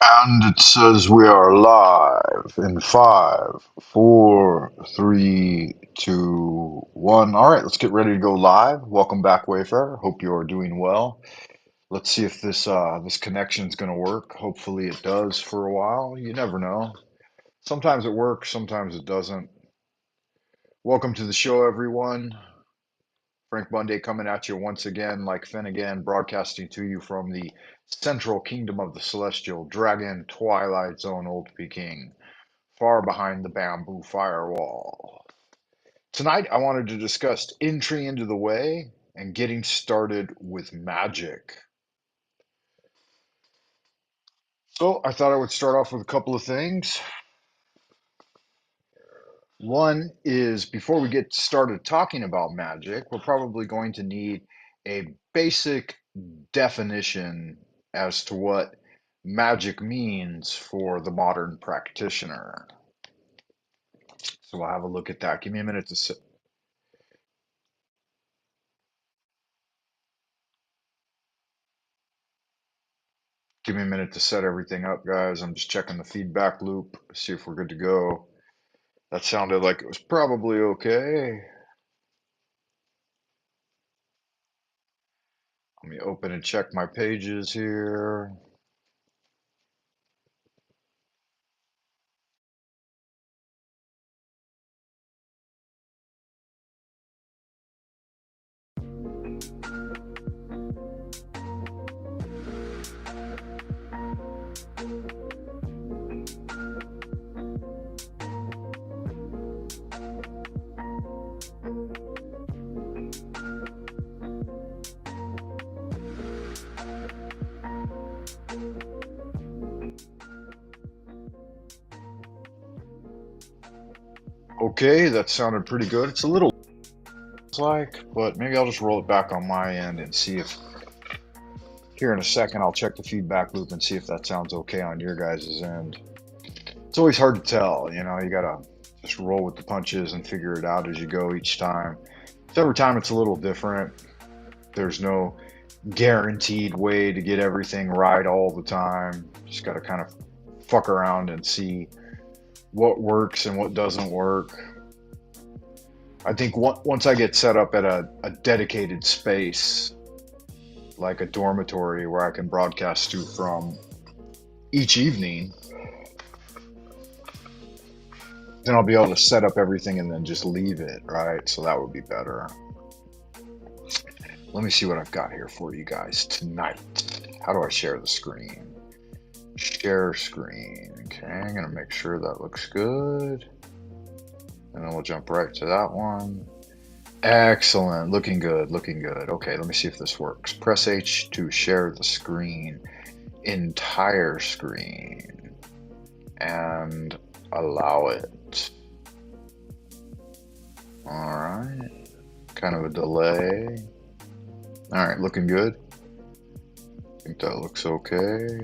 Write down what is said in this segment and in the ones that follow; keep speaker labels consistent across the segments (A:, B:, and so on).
A: And it says we are live in five, four, three, two, one. All right, let's get ready to go live. Welcome back, Wayfarer. Hope you are doing well. Let's see if this connection is going to work. Hopefully, it does for a while. You never know. Sometimes it works, sometimes it doesn't. Welcome to the show, everyone. Frank Bunday coming at you once again, like Finnegan, broadcasting to you from the central kingdom of the celestial dragon, Twilight Zone, Old Peking, far behind the bamboo firewall. Tonight, I wanted to discuss entry into the way and getting started with magic. So, I thought I would start off with a couple of things. One is before we get started talking about magic, we're probably going to need a basic definition as to what magic means for the modern practitioner. So we'll have a look at that. Give me a minute to set, give me a minute to set everything up, guys. I'm just checking the feedback loop, see if we're good to go. That sounded like it was probably okay. Let me open and check my pages here. Okay, that sounded pretty good. It's a little like, but maybe I'll just roll it back on my end and see if here in a second I'll check the feedback loop and see if that sounds okay on your guys' end. It's always hard to tell, you gotta just roll with the punches and figure it out as you go each time. So every time it's a little different. There's no guaranteed way to get everything right all the time. Just gotta kind of fuck around and see what works and what doesn't work. I think once I get set up at a dedicated space, like a dormitory where I can broadcast to from each evening, then I'll be able to set up everything and then just leave it, right? So that would be better. Let me see what I've got here for you guys tonight. How do I share the screen? Share screen. Okay, I'm gonna make sure that looks good. And then we'll jump right to that one. Excellent, looking good, looking good. Okay, let me see if this works. Press H to share the screen, entire screen, and allow it. All right, kind of a delay. All right, looking good. I think that looks okay.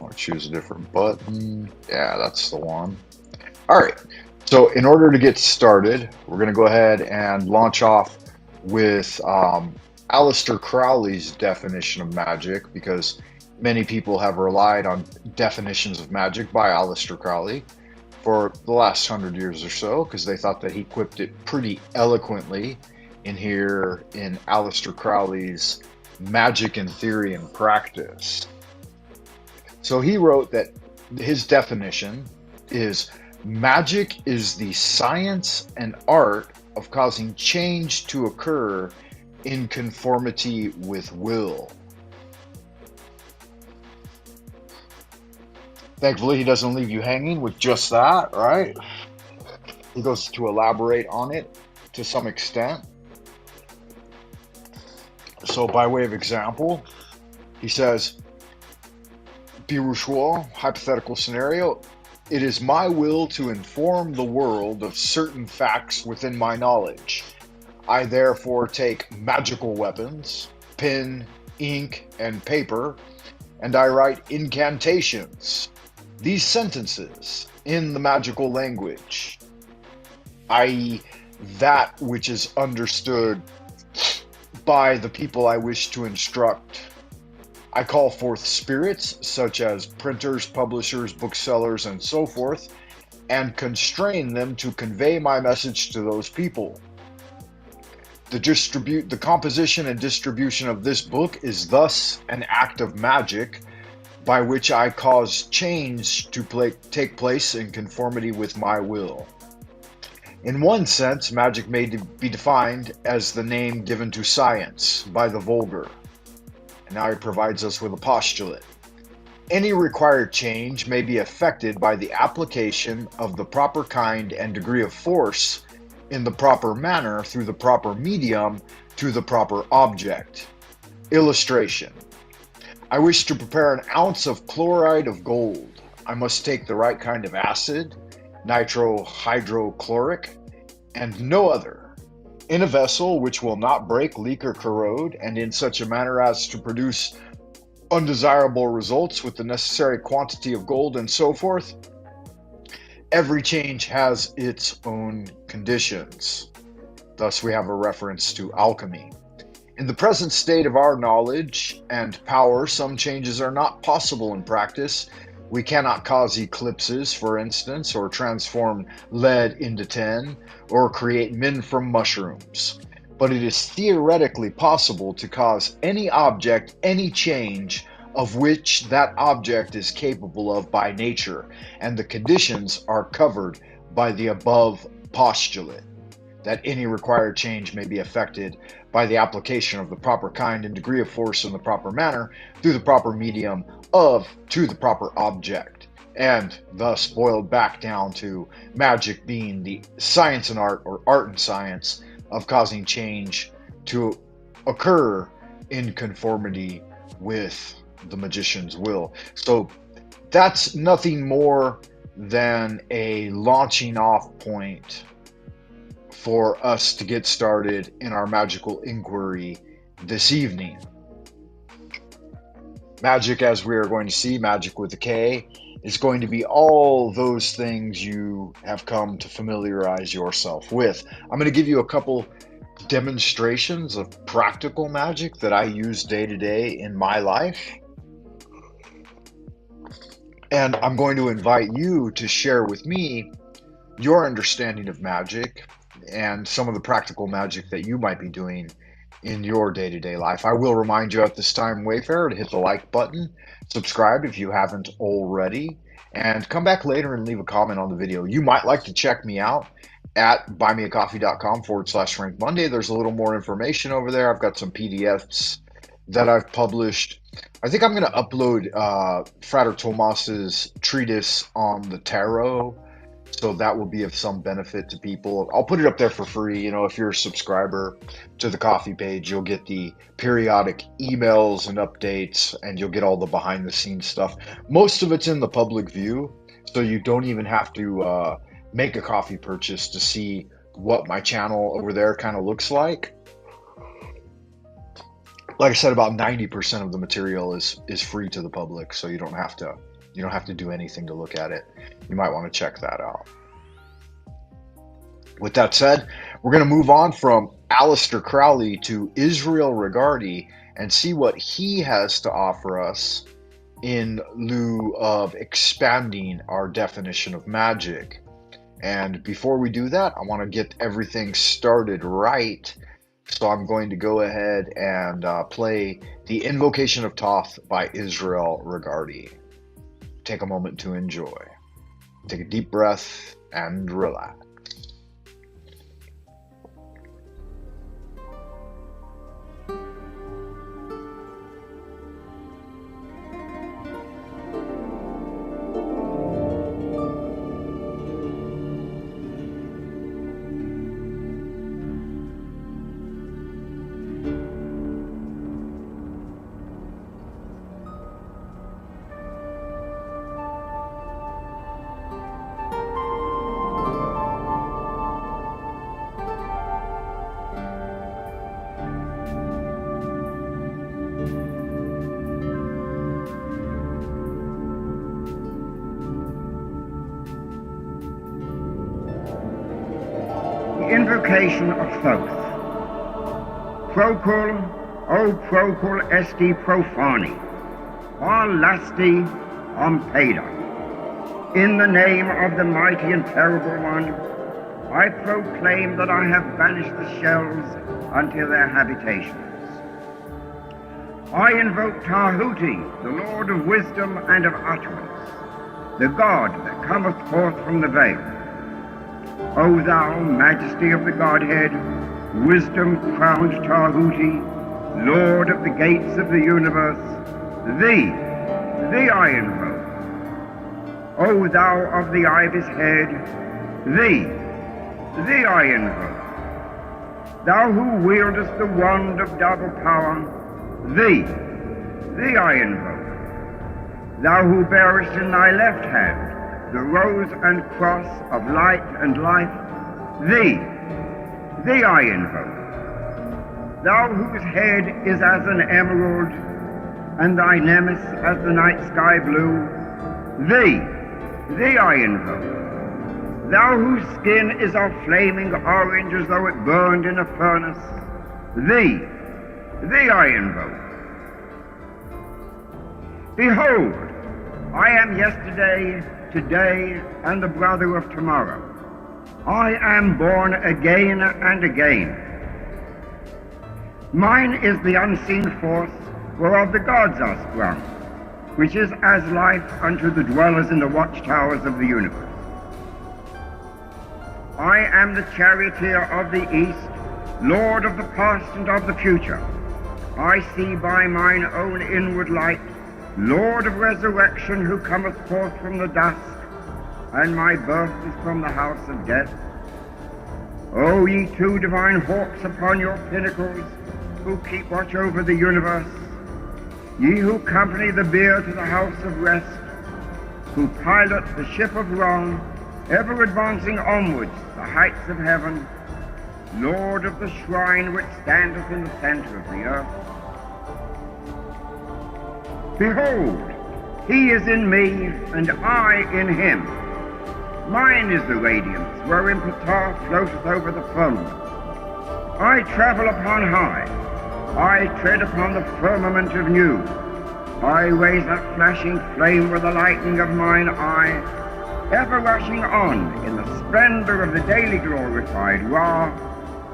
A: I'll choose a different button. Yeah, that's the one. All right, so in order to get started, we're going to go ahead and launch off with Aleister Crowley's definition of magic, because many people have relied on definitions of magic by Aleister Crowley for the last 100 years or so, because they thought that he quipped it pretty eloquently in here in Aleister Crowley's Magic in Theory and Practice. So he wrote that his definition is: magic is the science and art of causing change to occur in conformity with will. Thankfully, he doesn't leave you hanging with just that, right? He goes to elaborate on it to some extent. So, by way of example, he says, Birouchois, hypothetical scenario, it is my will to inform the world of certain facts within my knowledge. I therefore take magical weapons, pen, ink, and paper, and I write incantations, these sentences, in the magical language, i.e., that which is understood by the people I wish to instruct. I call forth spirits such as printers, publishers, booksellers, and so forth, and constrain them to convey my message to those people. The composition and distribution of this book is thus an act of magic by which I cause change to take place in conformity with my will. In one sense, magic may be defined as the name given to science by the vulgar. And now he provides us with a postulate. Any required change may be effected by the application of the proper kind and degree of force in the proper manner through the proper medium to the proper object. Illustration. I wish to prepare an ounce of chloride of gold. I must take the right kind of acid, nitrohydrochloric, and no other, in a vessel which will not break, leak, or corrode, and in such a manner as to produce undesirable results with the necessary quantity of gold and so forth. Every change has its own conditions. Thus we have a reference to alchemy. In the present state of our knowledge and power, some changes are not possible in practice. We cannot cause eclipses, for instance, or transform lead into tin, or create men from mushrooms. But it is theoretically possible to cause any object, any change, of which that object is capable of by nature, and the conditions are covered by the above postulate, that any required change may be effected by the application of the proper kind and degree of force in the proper manner through the proper medium to the proper object, and thus boiled back down to magic being the science and art, or art and science, of causing change to occur in conformity with the magician's will. So that's nothing more than a launching off point for us to get started in our magical inquiry this evening. Magic, as we are going to see, magic with a K, is going to be all those things you have come to familiarize yourself with. I'm going to give you a couple demonstrations of practical magic that I use day to day in my life. And I'm going to invite you to share with me your understanding of magic and some of the practical magic that you might be doing in your day-to-day life. I will remind you at this time, Wayfarer, to hit the like button, subscribe if you haven't already, and come back later and leave a comment on the video. You might like to check me out at buymeacoffee.com/Frank Monday. There's a little more information over there. I've got some PDFs that I've published. I think I'm going to upload Frater Tomas's treatise on the tarot, so that will be of some benefit to people. I'll put it up there for free. You know, if you're a subscriber to the coffee page, you'll get the periodic emails and updates, and you'll get all the behind the scenes stuff. Most of it's in the public view, so you don't even have to make a coffee purchase to see what my channel over there kind of looks like. Like I said, about 90% of the material is free to the public, so you don't have to do anything to look at it. You might want to check that out. With that said, we're going to move on from Aleister Crowley to Israel Regardie and see what he has to offer us in lieu of expanding our definition of magic. And before we do that, I want to get everything started right. So I'm going to go ahead and play The Invocation of Thoth by Israel Regardie. Take a moment to enjoy. Take a deep breath and relax.
B: Invocation of Thoth. Procul, o procul esti profani, far lusty Ompeda. In the name of the mighty and terrible one, I proclaim that I have banished the shells unto their habitations. I invoke Tahuti, the Lord of wisdom and of utterance, the God that cometh forth from the veil. O thou majesty of the Godhead, wisdom-crowned Tahuti, Lord of the gates of the universe, thee I invoke. O thou of the ibis head, thee I invoke. Thou who wieldest the wand of double power, thee I invoke. Thou who bearest in thy left hand the rose and cross of light and life, thee I invoke. Thou whose head is as an emerald, and thy nemes as the night sky blue, thee I invoke. Thou whose skin is of flaming orange as though it burned in a furnace, thee I invoke. Behold, I am yesterday, today, and the brother of tomorrow. I am born again and again. Mine is the unseen force whereof the gods are sprung, which is as life unto the dwellers in the watchtowers of the universe. I am the charioteer of the east, lord of the past and of the future. I see by mine own inward light, Lord of resurrection, who cometh forth from the dusk, and my birth is from the house of death. O ye two divine hawks upon your pinnacles, who keep watch over the universe, ye who accompany the bier to the house of rest, who pilot the ship of wrong, ever advancing onwards the heights of heaven, Lord of the shrine which standeth in the center of the earth. Behold, he is in me, and I in him. Mine is the radiance wherein Ptah floateth over the firmament. I travel upon high. I tread upon the firmament of new. I raise that flashing flame with the lightning of mine eye, ever rushing on in the splendor of the daily glorified Ra,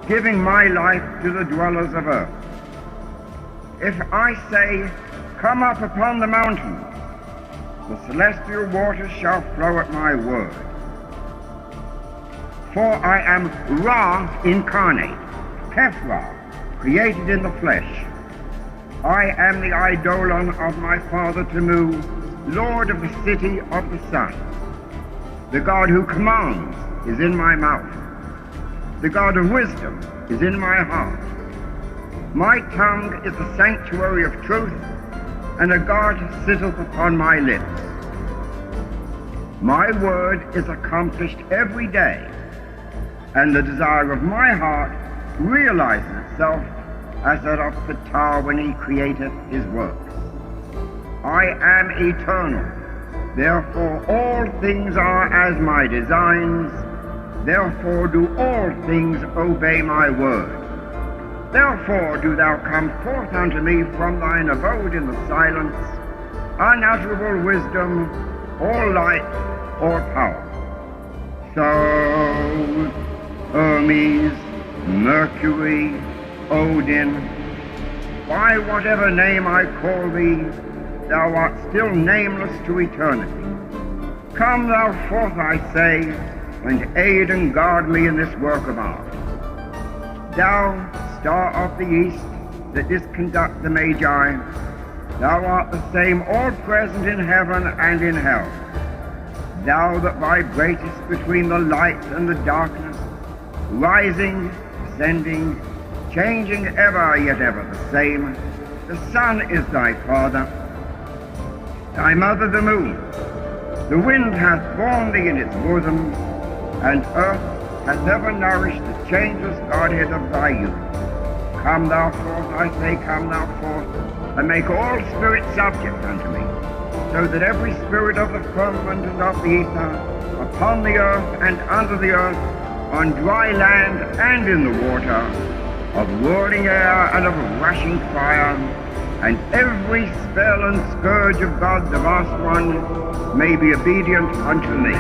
B: giving my life to the dwellers of earth. If I say, come up upon the mountains, the celestial waters shall flow at my word. For I am Ra incarnate, Kefra, created in the flesh. I am the eidolon of my father Tamu, Lord of the city of the sun. The God who commands is in my mouth. The God of wisdom is in my heart. My tongue is the sanctuary of truth, and a guard sitteth upon my lips. My word is accomplished every day, and the desire of my heart realizes itself as that of Ptah when he createth his works. I am eternal, therefore all things are as my designs, therefore do all things obey my word. Therefore do thou come forth unto me from thine abode in the silence, unutterable wisdom, or light, or power. So, Hermes, Mercury, Odin, by whatever name I call thee, thou art still nameless to eternity. Come thou forth, I say, and aid and guard me in this work of art. Thou, star of the east, that didst conduct the Magi, thou art the same all-present in heaven and in hell. Thou that vibratest between the light and the darkness, rising, descending, changing ever, yet ever the same. The sun is thy father, thy mother the moon. The wind hath borne thee in its bosom, and earth hath ever nourished the changeless Godhead of thy youth. Come thou forth, I say, come thou forth, and make all spirits subject unto me, so that every spirit of the firmament and of the ether, upon the earth and under the earth, on dry land and in the water, of whirling air and of rushing fire, and every spell and scourge of God the Vast One may be obedient unto me.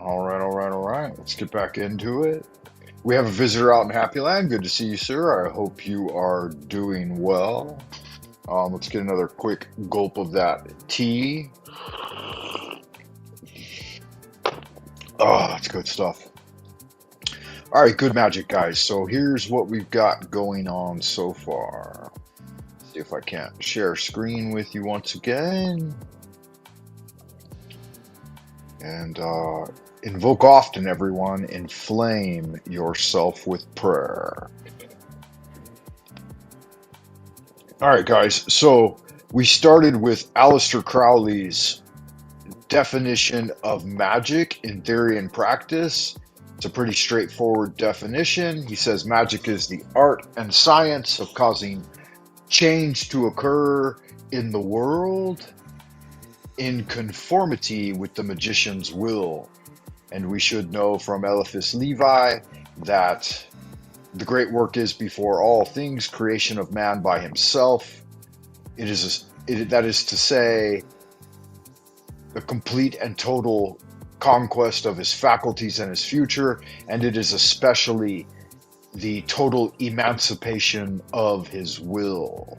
A: All right. Let's get back into it. We have a visitor out in Happy Land. Good to see you, sir. I hope you are doing well. Let's get another quick gulp of that tea. Oh, that's good stuff. All right, good magic, guys. So here's what we've got going on so far. See if I can't share screen with you once again. And invoke often, everyone. Inflame yourself with prayer. All right, guys. So we started with Aleister Crowley's definition of magic in theory and practice. It's a pretty straightforward definition. He says magic is the art and science of causing change to occur in the world in conformity with the magician's will. And we should know from Eliphas Levi that the great work is before all things creation of man by himself. That is to say, the complete and total conquest of his faculties and his future, and it is especially the total emancipation of his will.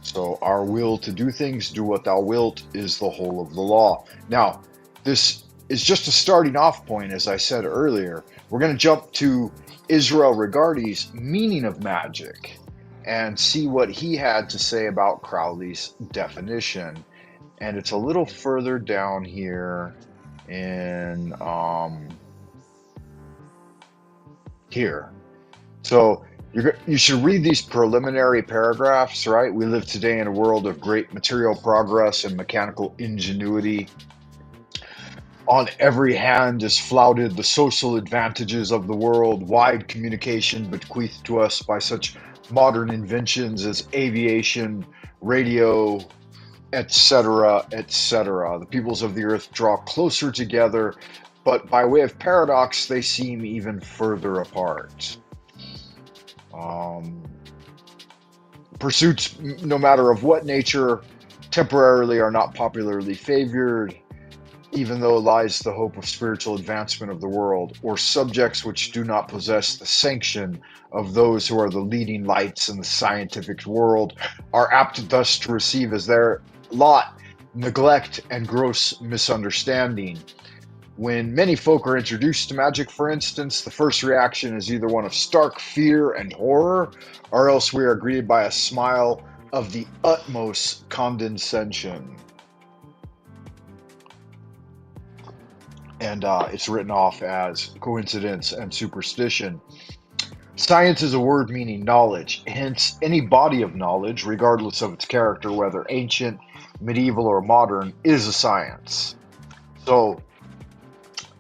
A: So our will to do things, do what thou wilt, is the whole of the law. Now, this is just a starting off point, as I said earlier. We're going to jump to Israel Regardie's meaning of magic and see what he had to say about Crowley's definition. And it's a little further down here in here. So you should read these preliminary paragraphs, right? We live today in a world of great material progress and mechanical ingenuity. On every hand is flouted the social advantages of the world-wide communication bequeathed to us by such modern inventions as aviation, radio, etc., etc. The peoples of the earth draw closer together, but by way of paradox, they seem even further apart. Pursuits, no matter of what nature, temporarily are not popularly favored, even though lies the hope of spiritual advancement of the world, or subjects which do not possess the sanction of those who are the leading lights in the scientific world are apt thus to receive as their lot neglect and gross misunderstanding. When many folk are introduced to magic, for instance, the first reaction is either one of stark fear and horror, or else we are greeted by a smile of the utmost condescension. And it's written off as coincidence and superstition. Science is a word meaning knowledge, hence any body of knowledge, regardless of its character, whether ancient, medieval, or modern, is a science. So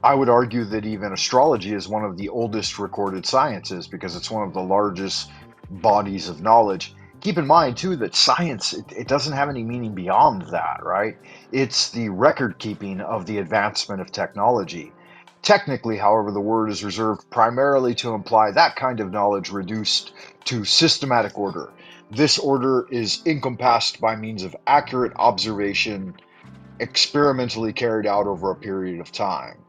A: I would argue that even astrology is one of the oldest recorded sciences because it's one of the largest bodies of knowledge. Keep in mind, too, that science, it doesn't have any meaning beyond that, right? It's the record keeping of the advancement of technology. Technically, however, the word is reserved primarily to imply that kind of knowledge reduced to systematic order. This order is encompassed by means of accurate observation, experimentally carried out over a period of time.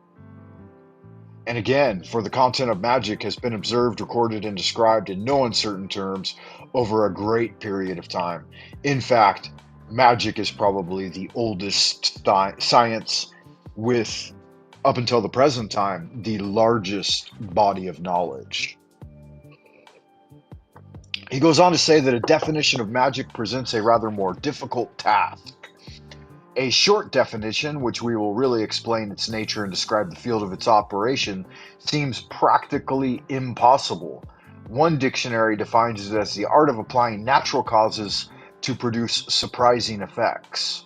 A: And again, for the content of magic has been observed, recorded, and described in no uncertain terms over a great period of time. In fact, magic is probably the oldest science with, up until the present time, the largest body of knowledge. He goes on to say that a definition of magic presents a rather more difficult task. A short definition, which we will really explain its nature and describe the field of its operation, seems practically impossible. One dictionary defines it as the art of applying natural causes to produce surprising effects.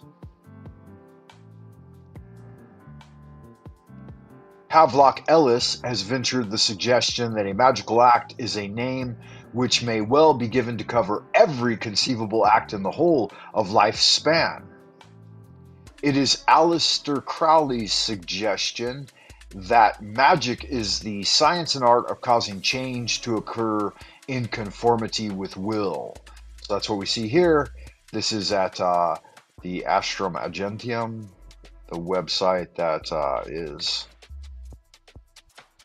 A: Havelock Ellis has ventured the suggestion that a magical act is a name which may well be given to cover every conceivable act in the whole of life's span. It is Aleister Crowley's suggestion that magic is the science and art of causing change to occur in conformity with will. So that's what we see here. This is at the Astrum Agentium, the website that is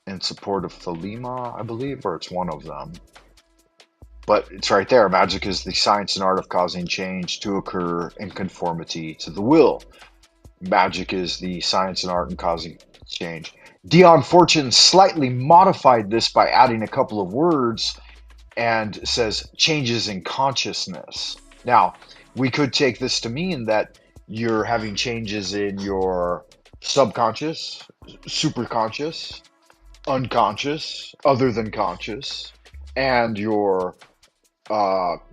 A: in support of Thelema, I believe, or it's one of them. But it's right there. Magic is the science and art of causing change to occur in conformity to the will. Magic is the science and art in causing change. Dion Fortune slightly modified this by adding a couple of words and says changes in consciousness. Now, we could take this to mean that you're having changes in your subconscious, superconscious, unconscious, other than conscious, and your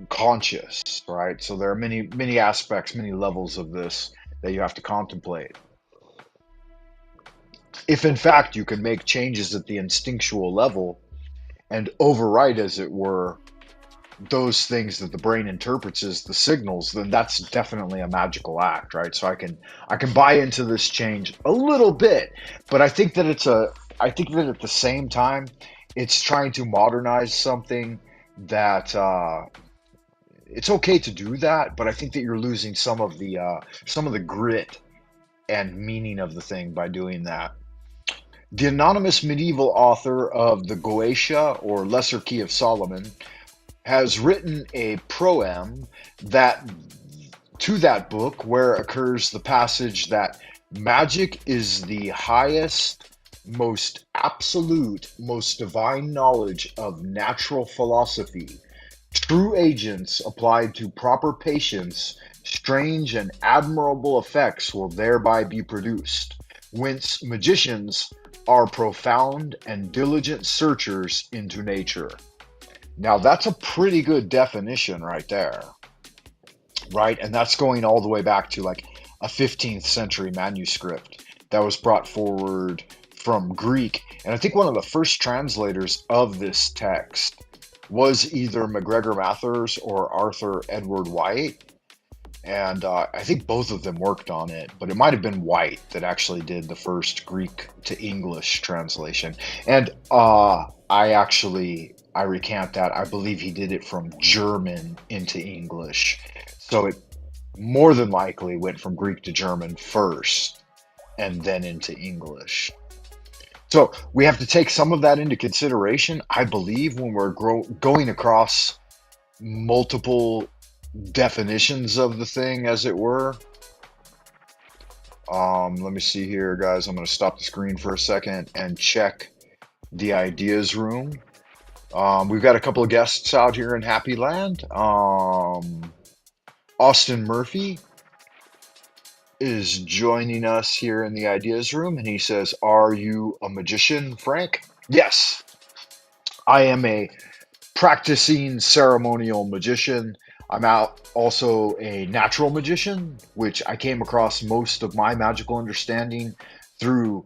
A: conscious, right? So there are many aspects, many levels of this that you have to contemplate. If in fact you can make changes at the instinctual level and override, as it were, those things that the brain interprets as the signals, then that's definitely a magical act, right? So I can buy into this change a little bit, but I think that I think that at the same time it's trying to modernize something that it's okay to do that, but I think that you're losing some of the grit and meaning of the thing by doing that. The anonymous medieval author of the Goetia, or Lesser Key of Solomon, has written a proem to that book where occurs the passage that magic is the highest, most absolute, most divine knowledge of natural philosophy. True agents applied to proper patience, strange and admirable effects will thereby be produced, whence magicians are profound and diligent searchers into nature. Now that's a pretty good definition right there, right? And that's going all the way back to like a 15th century manuscript that was brought forward from Greek. And I think one of the first translators of this text was either MacGregor Mathers or Arthur Edward White. And I think both of them worked on it, but it might have been White that actually did the first Greek to English translation. And I recant that. I believe he did it from German into English. So it more than likely went from Greek to German first and then into English. So we have to take some of that into consideration, I believe, when we're going across multiple definitions of the thing, as it were. Let me see here, guys. I'm going to stop the screen for a second and check the ideas room. We've got a couple of guests out here in Happy Land. Austin Murphy is joining us here in the ideas room, and he says, "Are you a magician, Frank?" Yes, I am a practicing ceremonial magician. I'm also a natural magician, which I came across most of my magical understanding through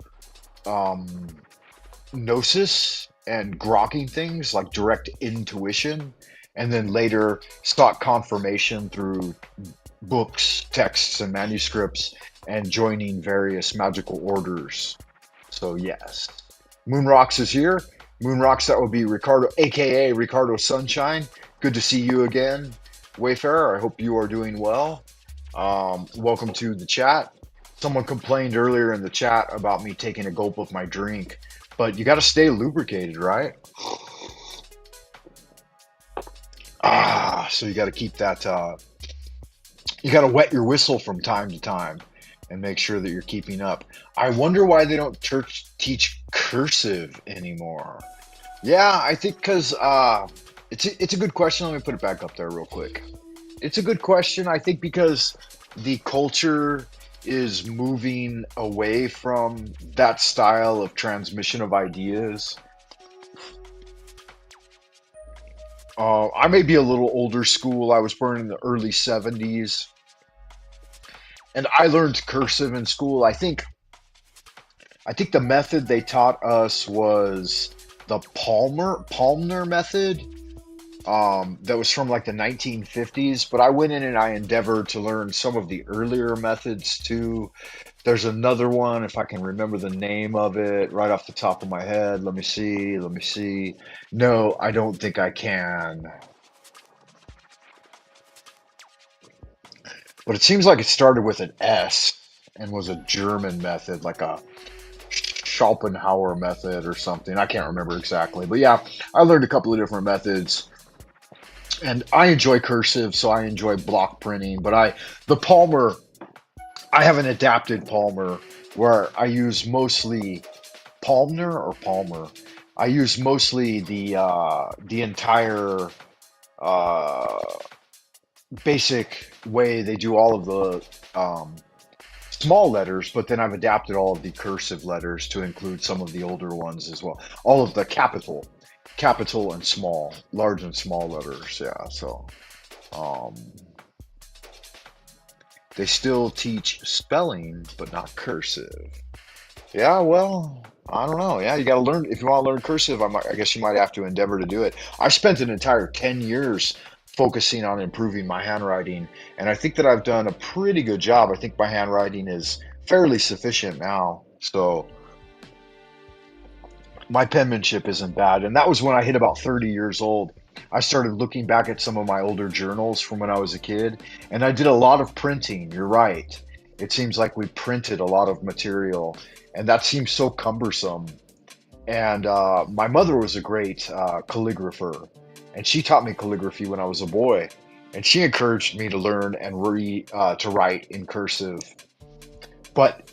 A: gnosis and grokking things like direct intuition, and then later sought confirmation through books, texts, and manuscripts, and joining various magical orders. So yes, Moonrocks is here. Moonrocks, that would be Ricardo, aka Ricardo Sunshine. Good to see you again, Wayfarer. I hope you are doing well. Welcome to the chat. Someone complained earlier in the chat about me taking a gulp of my drink, but you got to stay lubricated, right? So you got to keep that. You got to wet your whistle from time to time and make sure that you're keeping up. I wonder why they don't teach cursive anymore. Yeah, I think because It's a good question. Let me put it back up there real quick. It's a good question. I think because the culture is moving away from that style of transmission of ideas. I may be a little older school. I was born in the early 70s, and I learned cursive in school. I think the method they taught us was the Palmer method. That was from like the 1950s, but I went in and I endeavored to learn some of the earlier methods too. There's another one, if I can remember the name of it right off the top of my head. Let me see. Let me see. No, I don't think I can. But it seems like it started with an S and was a German method, like a Schopenhauer method or something. I can't remember exactly. But yeah, I learned a couple of different methods. And I enjoy cursive, so I enjoy block printing. But the Palmer, I have an adapted Palmer where I use mostly Palmer or Palmer. I use mostly the entire uh, basic way they do all of the small letters, but then I've adapted all of the cursive letters to include some of the older ones as well. All of the capital and small, large and small letters. Yeah, so um, they still teach spelling, but not cursive. Yeah, well, I don't know. Yeah, you got to learn if you want to learn cursive. I guess you might have to endeavor to do it. I spent an entire 10 years focusing on improving my handwriting, and I think that I've done a pretty good job. I think my handwriting is fairly sufficient now. So my penmanship isn't bad. And that was when I hit about 30 years old. I started looking back at some of my older journals from when I was a kid, and I did a lot of printing. You're right. It seems like we printed a lot of material, and that seems so cumbersome. And my mother was a great calligrapher, and she taught me calligraphy when I was a boy, and she encouraged me to learn and to write in cursive. But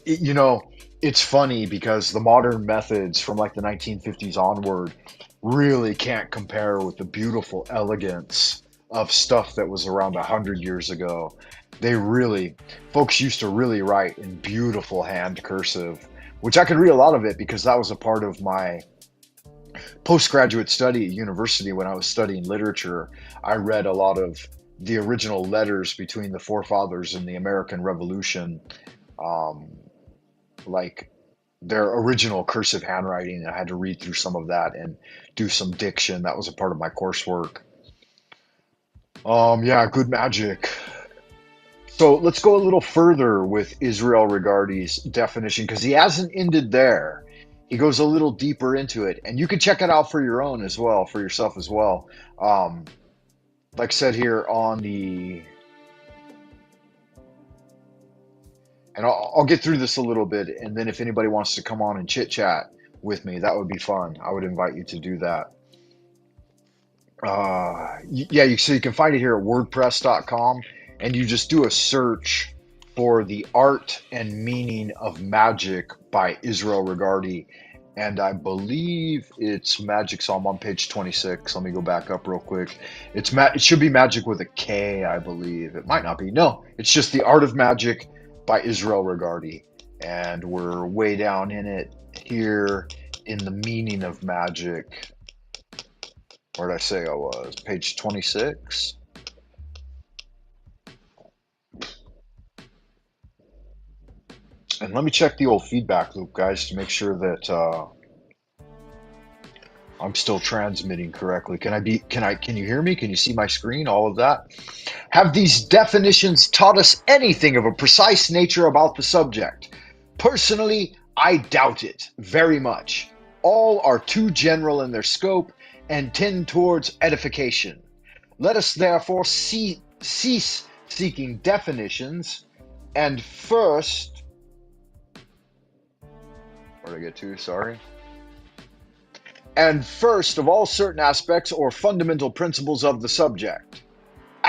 A: it's funny because the modern methods from like the 1950s onward really can't compare with the beautiful elegance of stuff that was around 100 years ago. They really, folks used to really write in beautiful hand cursive, which I could read a lot of it because that was a part of my postgraduate study at university when I was studying literature. I read a lot of the original letters between the forefathers in the American Revolution, um, like their original cursive handwriting. I had to read through some of that and do some diction. That was a part of my coursework. Yeah, good magic. So let's go a little further with Israel Regardie's definition because he hasn't ended there. He goes a little deeper into it, and you can check it out for your own as well, for yourself as well. Um, like I said here on the, and I'll get through this a little bit, and then if anybody wants to come on and chit chat with me, that would be fun. I would invite you to do that. Yeah, so you can find it here at wordpress.com, and you just do a search for the art and meaning of magic by Israel Regardie. And I believe it's Magic. So I'm on page 26. Let me go back up real quick. It should be Magic with a K, I believe. It might not be. No, it's just The Art of Magic by Israel Regardie. And we're way down in it here in the meaning of magic. Where did I say I was? Page 26. And let me check the old feedback loop, guys, to make sure that I'm still transmitting correctly. Can you hear me? Can you see my screen? All of that? Have these definitions taught us anything of a precise nature about the subject? Personally, I doubt it very much. All are too general in their scope and tend towards edification. Let us therefore cease seeking definitions and first, where did I get to? Sorry. And first of all certain aspects or fundamental principles of the subject.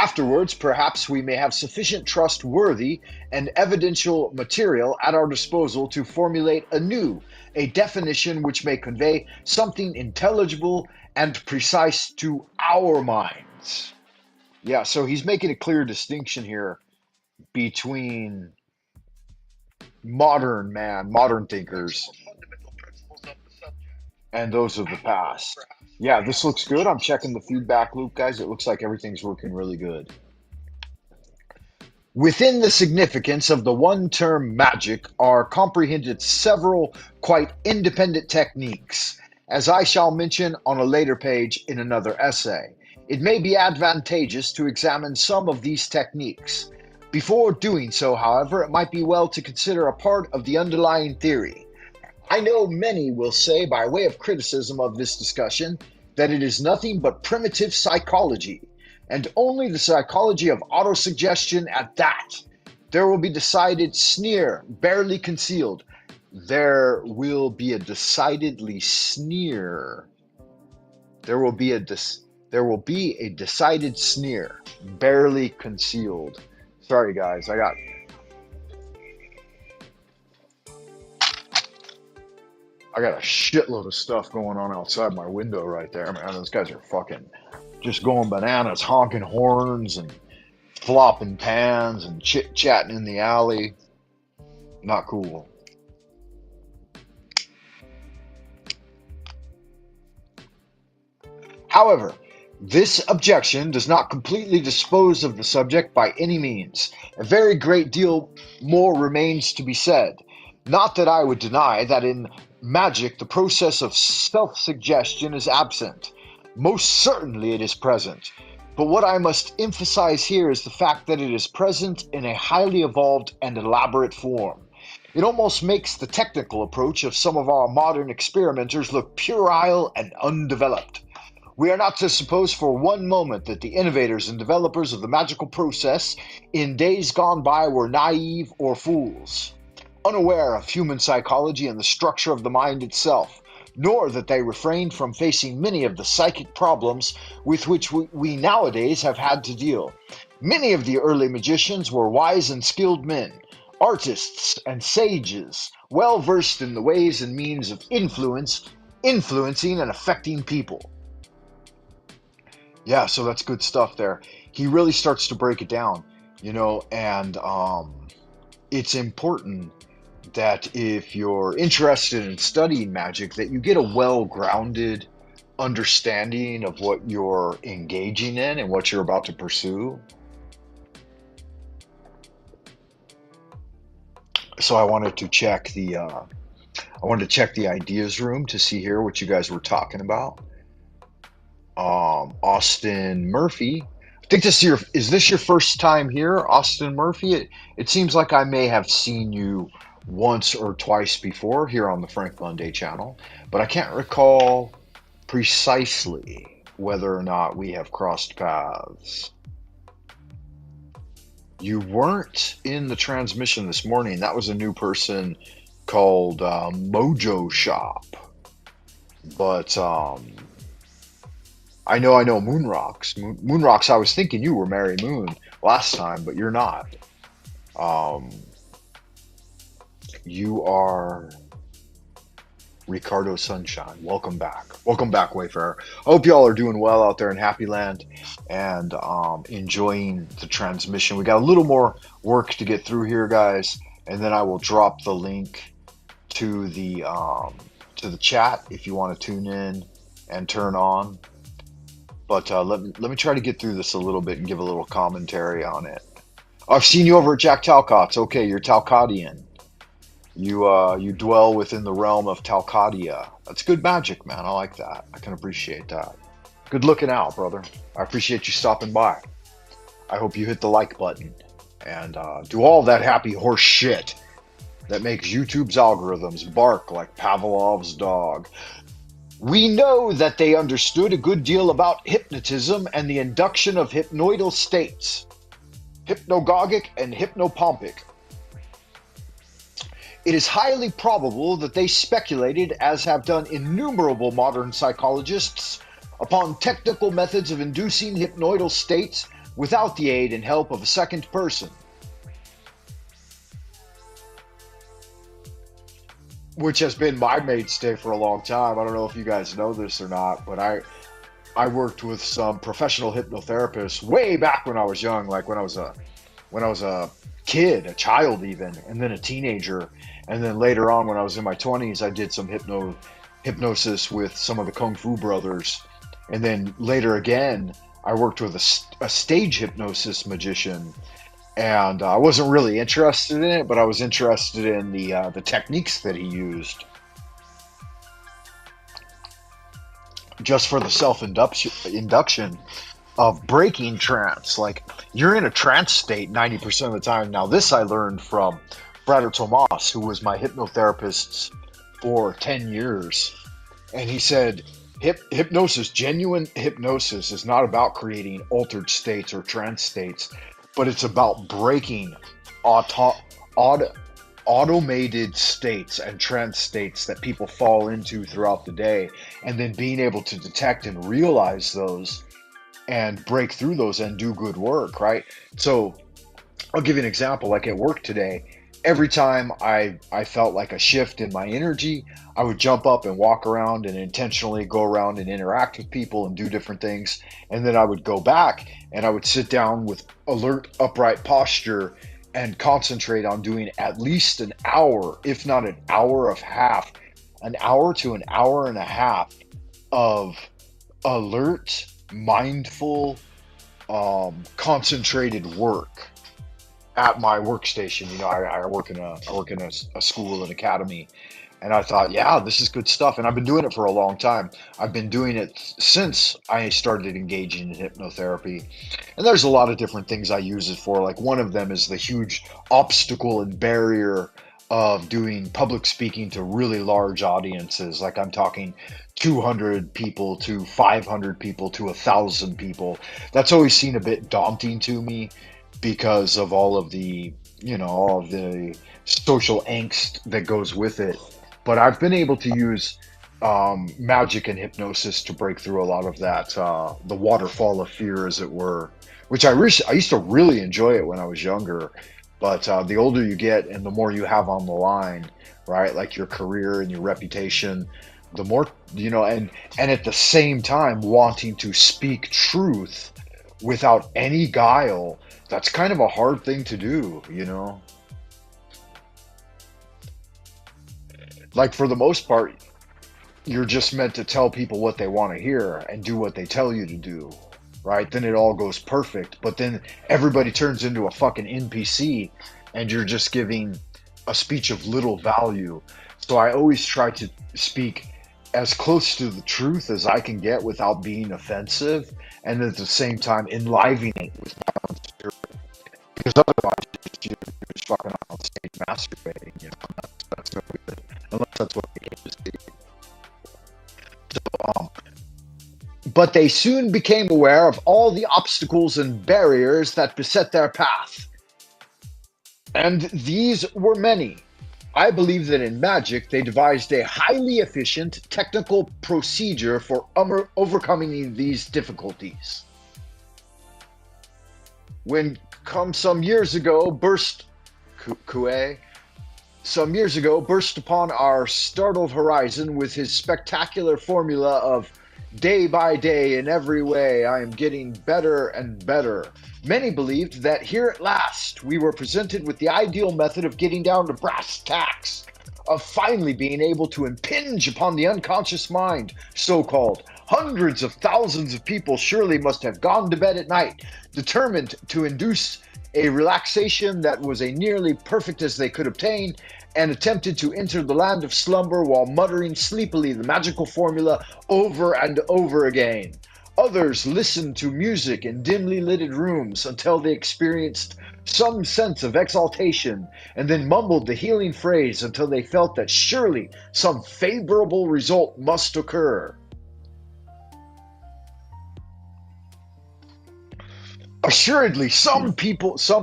A: Afterwards, perhaps we may have sufficient trustworthy and evidential material at our disposal to formulate anew a definition which may convey something intelligible and precise to our minds. Yeah, so he's making a clear distinction here between modern thinkers, and those of the past. Yeah, this looks good. I'm checking the feedback loop, guys. It looks like everything's working really good. Within the significance of the one term magic are comprehended several quite independent techniques, as I shall mention on a later page in another essay. It may be advantageous to examine some of these techniques. Before doing so, however, it might be well to consider a part of the underlying theory. I know many will say, by way of criticism of this discussion, that it is nothing but primitive psychology, and only the psychology of autosuggestion at that. There will be decided sneer, barely concealed. There will be a decidedly sneer. There will be a decided sneer, barely concealed. Sorry, guys, I got a shitload of stuff going on outside my window right there, man. Those guys are fucking just going bananas, honking horns and flopping pans and chit-chatting in the alley. Not cool. However, this objection does not completely dispose of the subject by any means. A very great deal more remains to be said. Not that I would deny that in magic the process of self-suggestion is absent. Most certainly it is present. But what I must emphasize here is the fact that it is present in a highly evolved and elaborate form. It almost makes the technical approach of some of our modern experimenters look puerile and undeveloped. We are not to suppose for one moment that the innovators and developers of the magical process in days gone by were naive or fools, unaware of human psychology and the structure of the mind itself, nor that they refrained from facing many of the psychic problems with which we nowadays have had to deal. Many of the early magicians were wise and skilled men, artists and sages, well versed in the ways and means of influencing and affecting people. Yeah, so that's good stuff there. He really starts to break it down, and it's important that if you're interested in studying magic, that you get a well-grounded understanding of what you're engaging in and what you're about to pursue. So I wanted to check the ideas room to see here what you guys were talking about. Austin Murphy. I think is this your first time here, Austin Murphy? It seems like I may have seen you once or twice before here on the Frank Monday channel, but I can't recall precisely whether or not we have crossed paths. You weren't in the transmission this morning. That was a new person called Mojo Shop, but I know Moonrocks. Moonrocks, I was thinking you were Mary Moon last time, but you're not. You are Ricardo Sunshine. Welcome back. Welcome back, Wayfarer. I hope y'all are doing well out there in Happy Land and enjoying the transmission. We got a little more work to get through here, guys, and then I will drop the link to the chat if you want to tune in and turn on. But let me try to get through this a little bit and give a little commentary on it. I've seen you over at Jack Talcott's. Okay, you're Talcottian. You dwell within the realm of Talcottia. That's good magic, man. I like that. I can appreciate that. Good looking out, brother. I appreciate you stopping by. I hope you hit the like button and do all that happy horse shit that makes YouTube's algorithms bark like Pavlov's dog. We know that they understood a good deal about hypnotism and the induction of hypnoidal states, hypnagogic and hypnopompic. It is highly probable that they speculated, as have done innumerable modern psychologists, upon technical methods of inducing hypnoidal states without the aid and help of a second person. Which has been my mainstay for a long time. I don't know if you guys know this or not, but I worked with some professional hypnotherapists way back when I was young, like when I was a kid, a child even, and then a teenager, and then later on when I was in my 20s, I did some hypnosis with some of the Kung Fu brothers, and then later again, I worked with a stage hypnosis magician, and I wasn't really interested in it, but I was interested in the techniques that he used, just for the induction of breaking trance. Like, you're in a trance state 90% of the time. Now, this I learned from Brother Tomas, who was my hypnotherapist for 10 years. And he said, hypnosis, genuine hypnosis, is not about creating altered states or trance states, but it's about breaking automated states and trance states that people fall into throughout the day, and then being able to detect and realize those and break through those and do good work, right? So I'll give you an example. Like at work today, every time I felt like a shift in my energy, I would jump up and walk around and intentionally go around and interact with people and do different things. And then I would go back and I would sit down with alert, upright posture and concentrate on doing at least an hour, if not an hour an hour to an hour and a half of alert, mindful, concentrated work at my workstation. You know, I work in a school, an academy, and I thought, yeah, this is good stuff. And I've been doing it for a long time. I've been doing it since I started engaging in hypnotherapy. And there's a lot of different things I use it for. Like, one of them is the huge obstacle and barrier of doing public speaking to really large audiences. Like, I'm talking 200 people to 500 people to 1,000 people. That's always seemed a bit daunting to me because of all of the social angst that goes with it. But I've been able to use magic and hypnosis to break through a lot of that, the waterfall of fear, as it were, which I used to really enjoy it when I was younger. But the older you get and the more you have on the line, right, like your career and your reputation, the more, and at the same time wanting to speak truth without any guile, that's kind of a hard thing to do, Like, for the most part, you're just meant to tell people what they want to hear and do what they tell you to do, right? Then it all goes perfect. But then everybody turns into a fucking NPC and you're just giving a speech of little value. So I always try to speak as close to the truth as I can get without being offensive, and at the same time enlivening it with my own spirit. Because otherwise, you're just fucking on stage masturbating, That's no good. Unless that's what the game is doing. So, but they soon became aware of all the obstacles and barriers that beset their path. And these were many. I believe that in Magick, they devised a highly efficient technical procedure for overcoming these difficulties. When some years ago burst upon our startled horizon with his spectacular formula of day by day, in every way, I am getting better and better. Many believed that here at last we were presented with the ideal method of getting down to brass tacks, of finally being able to impinge upon the unconscious mind, so-called. Hundreds of thousands of people surely must have gone to bed at night, determined to induce a relaxation that was as nearly perfect as they could obtain, and attempted to enter the land of slumber while muttering sleepily the magical formula over and over again. Others listened to music in dimly lighted rooms until they experienced some sense of exaltation, and then mumbled the healing phrase until they felt that surely some favorable result must occur. Assuredly, some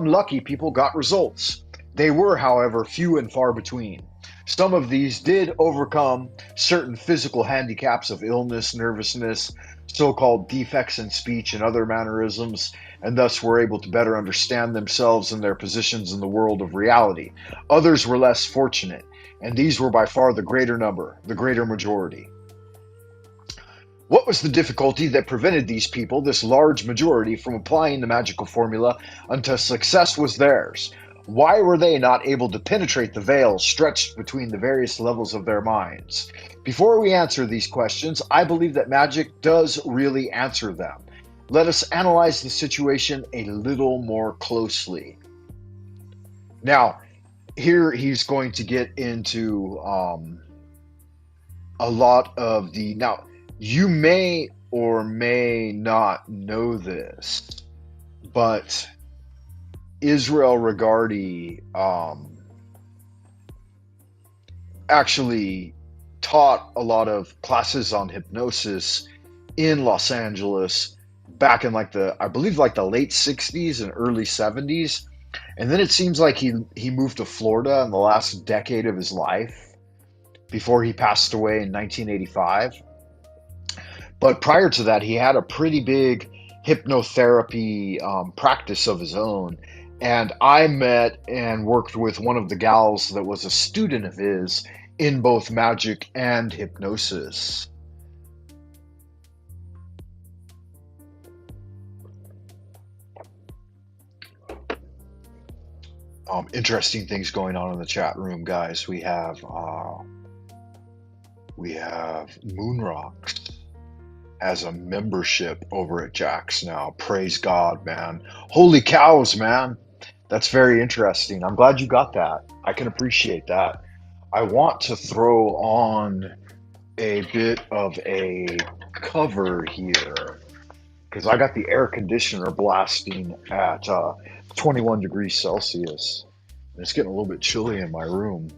A: lucky people got results. They were, however, few and far between. Some of these did overcome certain physical handicaps of illness, nervousness, so-called defects in speech and other mannerisms. and thus were able to better understand themselves and their positions in the world of reality. Others were less fortunate, and these were by far the greater number, the greater majority. What was the difficulty that prevented these people, this large majority, from applying the magical formula until success was theirs? Why were they not able to penetrate the veil stretched between the various levels of their minds? Before we answer these questions, I believe that magic does really answer them. Let us analyze the situation a little more closely. Now, here he's going to get into a lot of the... Now, you may or may not know this, but Israel Regardi actually taught a lot of classes on hypnosis in Los Angeles back in I believe the late 60s and early 70s. And then it seems like he moved to Florida in the last decade of his life before he passed away in 1985. But prior to that, he had a pretty big hypnotherapy practice of his own. And I met and worked with one of the gals that was a student of his in both Magick and hypnosis. Interesting things going on in the chat room, guys. We have Moonrocks as a membership over at Jack's now. Praise God, man. Holy cows, man. That's very interesting. I'm glad you got that. I can appreciate that. I want to throw on a bit of a cover here because I got the air conditioner blasting at 21 degrees Celsius. And it's getting a little bit chilly in my room.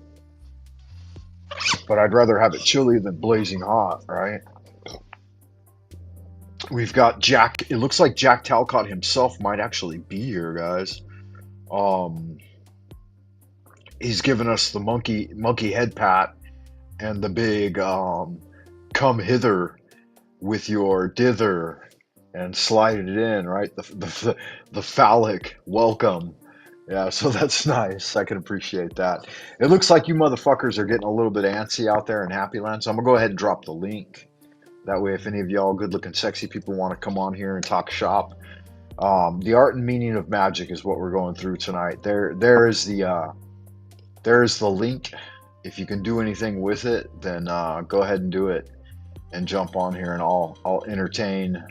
A: But I'd rather have it chilly than blazing hot, right? We've got Jack. It looks like Jack Talcott himself might actually be here, guys. He's given us the monkey head pat and the big come hither with your dither and slide it in, right? The phallic welcome. Yeah, so that's nice. I can appreciate that. It looks like you motherfuckers are getting a little bit antsy out there in Happy Land, so I'm gonna go ahead and drop the link. That way, if any of y'all good-looking, sexy people want to come on here and talk shop, the art and meaning of magic is what we're going through tonight. There is the link. If you can do anything with it, then go ahead and do it, and jump on here, and I'll entertain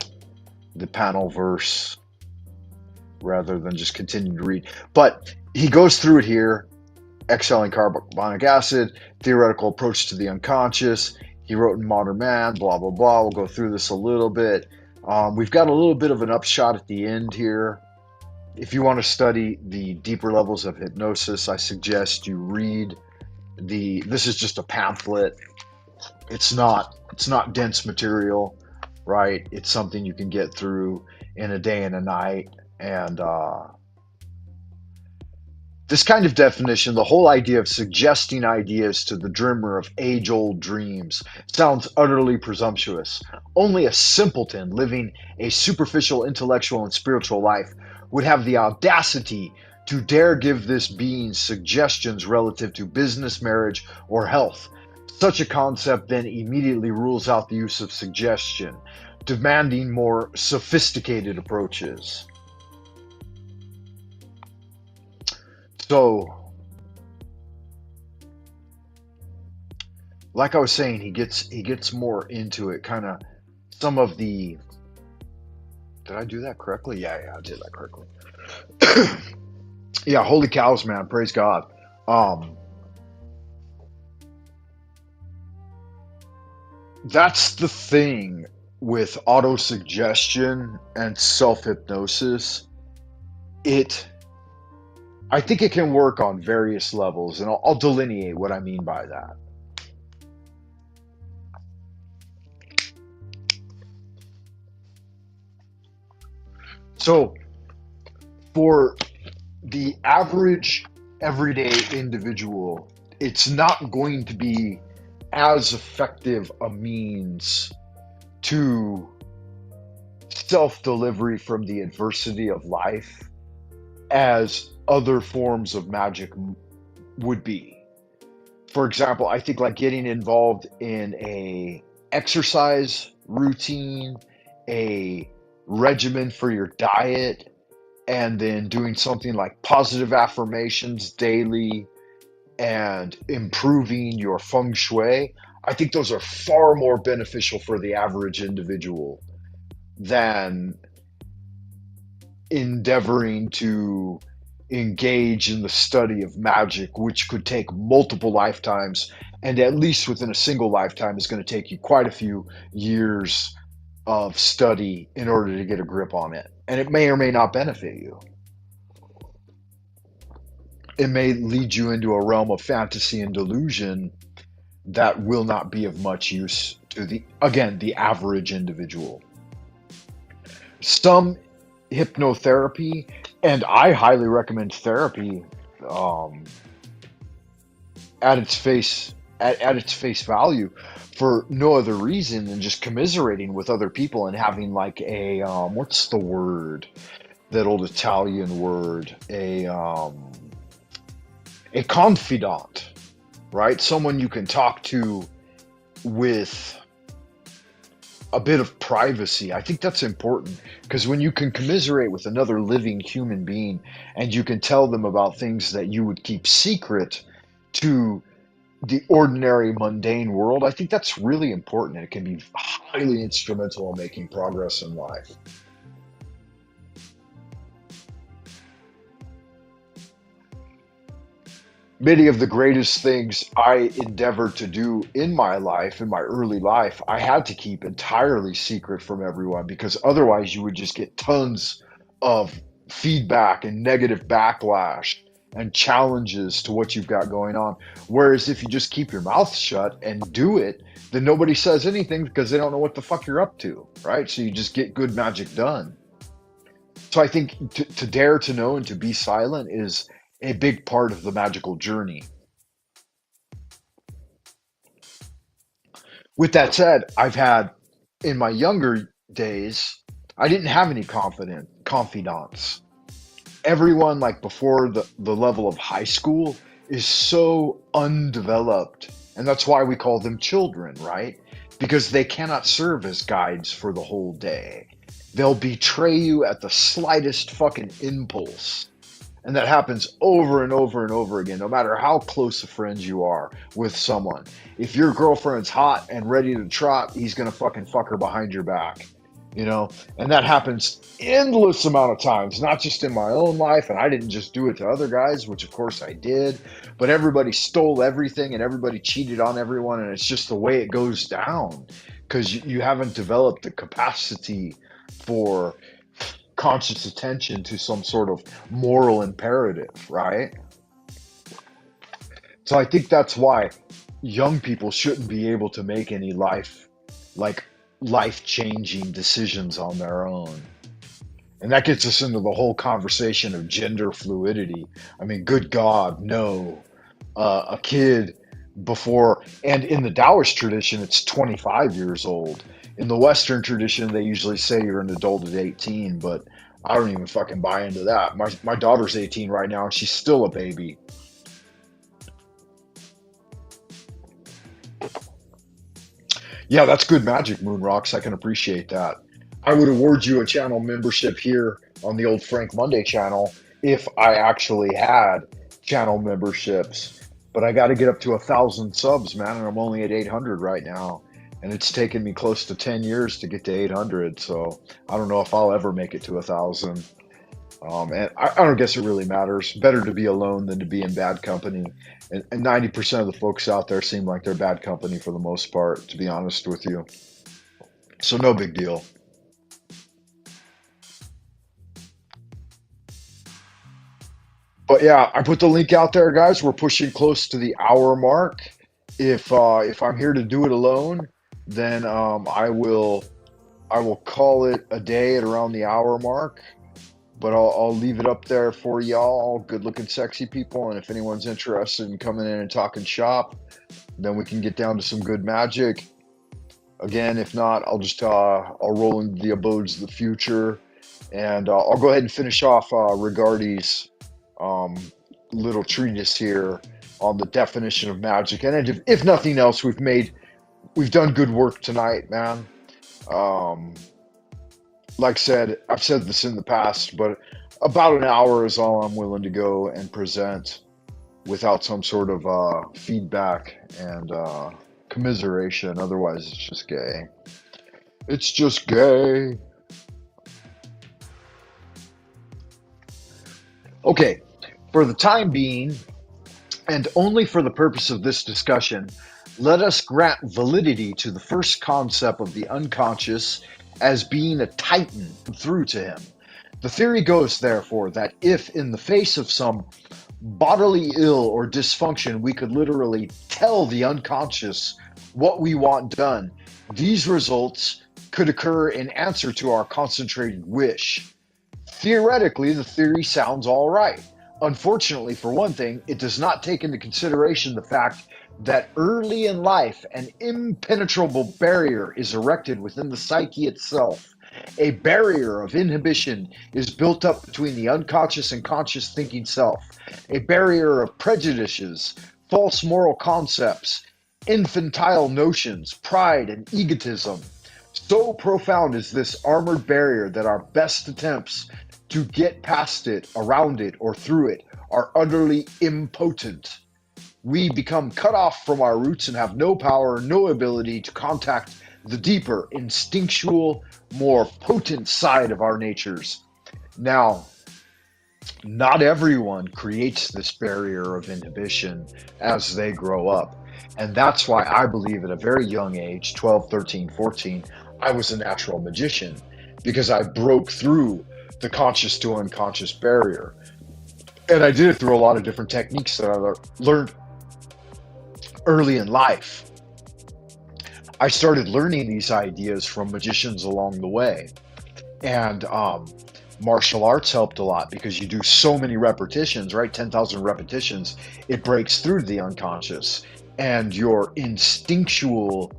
A: the panel verse rather than just continue to read. But he goes through it here: exhaling carbonic acid, theoretical approach to the unconscious. He wrote in Modern Man, blah, blah, blah. We'll go through this a little bit. We've got a little bit of an upshot at the end here. If you want to study the deeper levels of hypnosis, I suggest you read this is just a pamphlet. It's not dense material, right? It's something you can get through in a day and a night. And this kind of definition, the whole idea of suggesting ideas to the dreamer of age-old dreams, sounds utterly presumptuous. Only a simpleton living a superficial intellectual and spiritual life would have the audacity to dare give this being suggestions relative to business, marriage, or health. Such a concept then immediately rules out the use of suggestion, demanding more sophisticated approaches. So, like I was saying, he gets more into it, kind of some of the... Did I do that correctly? Yeah, I did that correctly. Yeah, holy cows, man. Praise God. That's the thing with auto-suggestion and self-hypnosis. I think it can work on various levels, and I'll delineate what I mean by that. So, for the average everyday individual, it's not going to be as effective a means to self-delivery from the adversity of life as other forms of magic would be. For example, I think like getting involved in a exercise routine, a regimen for your diet, and then doing something like positive affirmations daily and improving your feng shui. I think those are far more beneficial for the average individual than endeavoring to engage in the study of magic, which could take multiple lifetimes, and at least within a single lifetime is going to take you quite a few years of study in order to get a grip on it. And it may or may not benefit you. It may lead you into a realm of fantasy and delusion that will not be of much use to the average individual. Some hypnotherapy, and I highly recommend therapy um, at its face value for no other reason than just commiserating with other people and having like a what's the word, that old Italian word, a confidant, right? Someone you can talk to with a bit of privacy. I think that's important because when you can commiserate with another living human being and you can tell them about things that you would keep secret to the ordinary mundane world, I think that's really important and it can be highly instrumental in making progress in life. Many of the greatest things I endeavored to do in my life, in my early life, I had to keep entirely secret from everyone because otherwise you would just get tons of feedback and negative backlash and challenges to what you've got going on. Whereas if you just keep your mouth shut and do it, then nobody says anything because they don't know what the fuck you're up to, right? So you just get good magic done. So I think to dare to know and to be silent is a big part of the magical journey. With that said, I've had in my younger days, I didn't have any confidants. Everyone like before the level of high school is so undeveloped. And that's why we call them children, right? Because they cannot serve as guides for the whole day. They'll betray you at the slightest fucking impulse. And that happens over and over and over again, no matter how close of friends you are with someone. If your girlfriend's hot and ready to trot, he's gonna fucking fuck her behind your back, you know? And that happens endless amount of times, not just in my own life, and I didn't just do it to other guys, which of course I did, but everybody stole everything and everybody cheated on everyone, and it's just the way it goes down because you haven't developed the capacity for conscious attention to some sort of moral imperative, right? So I think that's why young people shouldn't be able to make any like life-changing decisions on their own. And that gets us into the whole conversation of gender fluidity. I mean, good God, no. A kid before, and in the Taoist tradition, it's 25 years old. In the Western tradition, they usually say you're an adult at 18, but I don't even fucking buy into that. My daughter's 18 right now, and she's still a baby. Yeah, that's good magic, Moon Rocks. I can appreciate that. I would award you a channel membership here on the old Frank Monday channel if I actually had channel memberships. But I got to get up to 1,000 subs, man, and I'm only at 800 right now. And it's taken me close to 10 years to get to 800. So I don't know if I'll ever make it to 1,000. And I don't guess it really matters. Better to be alone than to be in bad company. And 90% of the folks out there seem like they're bad company for the most part, to be honest with you. So no big deal. But yeah, I put the link out there, guys. We're pushing close to the hour mark. If I'm here to do it alone, then I will call it a day at around the hour mark. But I'll leave it up there for y'all, good looking, sexy people. And if anyone's interested in coming in and talking shop, then we can get down to some good magic. Again, if not, I'll just I'll roll into the abodes of the future, and I'll go ahead and finish off Rigardi's um, little treatise here on the definition of magic. And if nothing else, we've done good work tonight, man. Um, like I said, I've said this in the past, but about an hour is all I'm willing to go and present without some sort of feedback and commiseration. Otherwise, it's just gay. It's just gay. Okay, for the time being, and only for the purpose of this discussion, let us grant validity to the first concept of the unconscious as being a titan through to him. The theory goes, therefore, that if in the face of some bodily ill or dysfunction we could literally tell the unconscious what we want done, these results could occur in answer to our concentrated wish. Theoretically, the theory sounds all right. Unfortunately, for one thing, it does not take into consideration the fact that early in life an impenetrable barrier is erected within the psyche itself. A barrier of inhibition is built up between the unconscious and conscious thinking self. A barrier of prejudices, false moral concepts, infantile notions, pride, and egotism. So profound is this armored barrier that our best attempts to get past it, around it, or through it are utterly impotent. We become cut off from our roots and have no power, no ability to contact the deeper, instinctual, more potent side of our natures. Now, not everyone creates this barrier of inhibition as they grow up. And that's why I believe at a very young age, 12, 13, 14, I was a natural magician because I broke through the conscious to unconscious barrier. And I did it through a lot of different techniques that I learned early in life. I started learning these ideas from magicians along the way. And martial arts helped a lot because you do so many repetitions, right? 10,000 repetitions, it breaks through the unconscious. And your instinctual,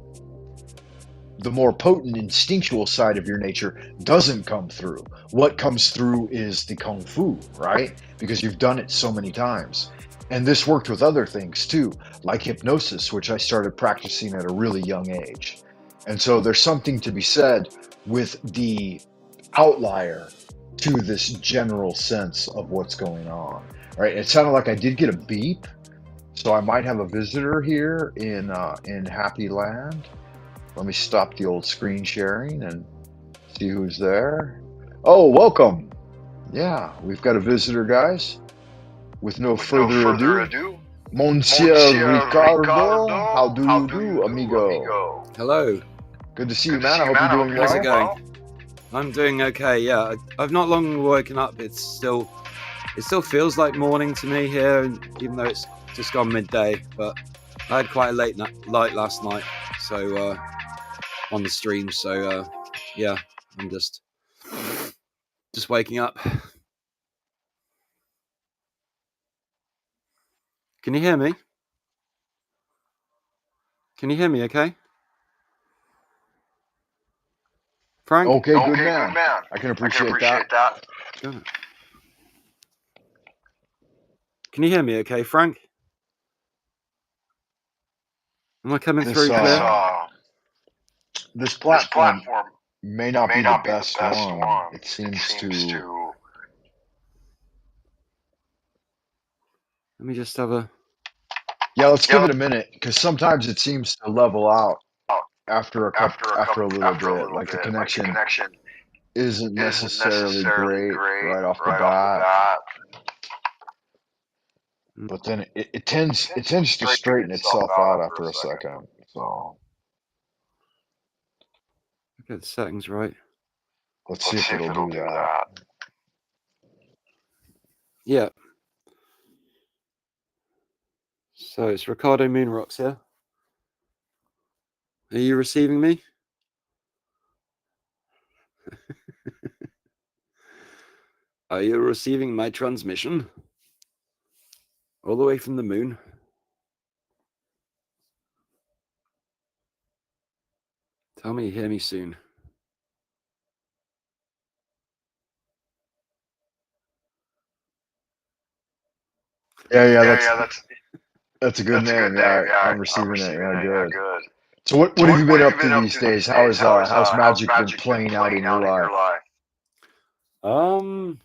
A: the more potent instinctual side of your nature doesn't come through. What comes through is the kung fu, right? Because you've done it so many times. And this worked with other things too, like hypnosis, which I started practicing at a really young age. And so there's something to be said with the outlier to this general sense of what's going on. All right, it sounded like I did get a beep, so I might have a visitor here in Happy Land. Let me stop the old screen sharing and see who's there. Oh, welcome. Yeah, we've got a visitor, guys. With no further ado, Monsieur Ricardo, how do you do, amigo?
C: Hello.
A: Good to see you, man. I hope you're doing well.
C: How's it going? I'm doing okay. Yeah, I've not long woken up. It still feels like morning to me here, even though it's just gone midday. But I had quite a late night last night, so on the stream. So yeah, I'm just waking up. Can you hear me? Can you hear me? Okay, Frank.
A: Okay, good man. I can appreciate that.
C: Good. Can you hear me? Okay, Frank. Am I coming through clear?
A: This platform may not be the best one. It seems to.
C: Let me just have a.
A: Yeah, let's give it a minute because sometimes it seems to level out after a little bit. Like the connection isn't necessarily great right off the bat, but then it tends to straighten itself out after a second. So
C: Get the settings right.
A: let's see if it'll do that.
C: Yeah. So it's Ricardo Moonrocks here. Are you receiving me? Are you receiving my transmission? All the way from the moon? Tell me you hear me soon.
A: Yeah, that's a good name. Yeah, I'm receiving it. Yeah, good. So what have you been up to these days? How's Magic been playing out in your life?
C: Oh,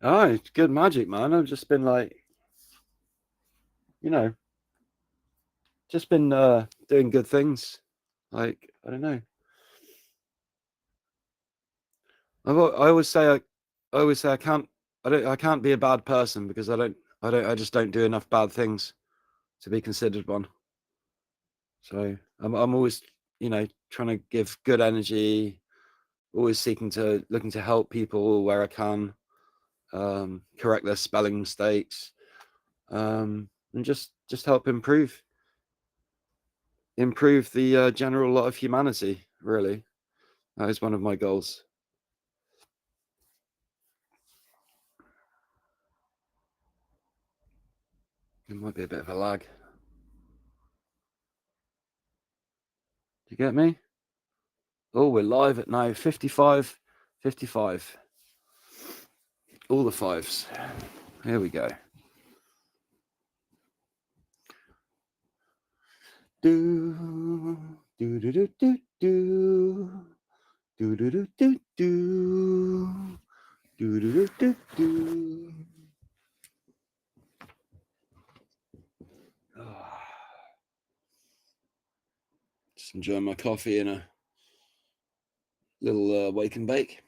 C: it's good Magic, man. I've just been like, just been doing good things. Like, I don't know. I always say I can't be a bad person because I just don't do enough bad things to be considered one. So I'm always, trying to give good energy, always looking to help people where I can, correct their spelling mistakes, and just help improve the general lot of humanity. Really, that is one of my goals. It might be a bit of a lag. Do you get me? Oh, we're live at now 55. All the fives. Here we go. Do do do do do do do do do do do do do do do. Just enjoying my coffee and a little wake and bake.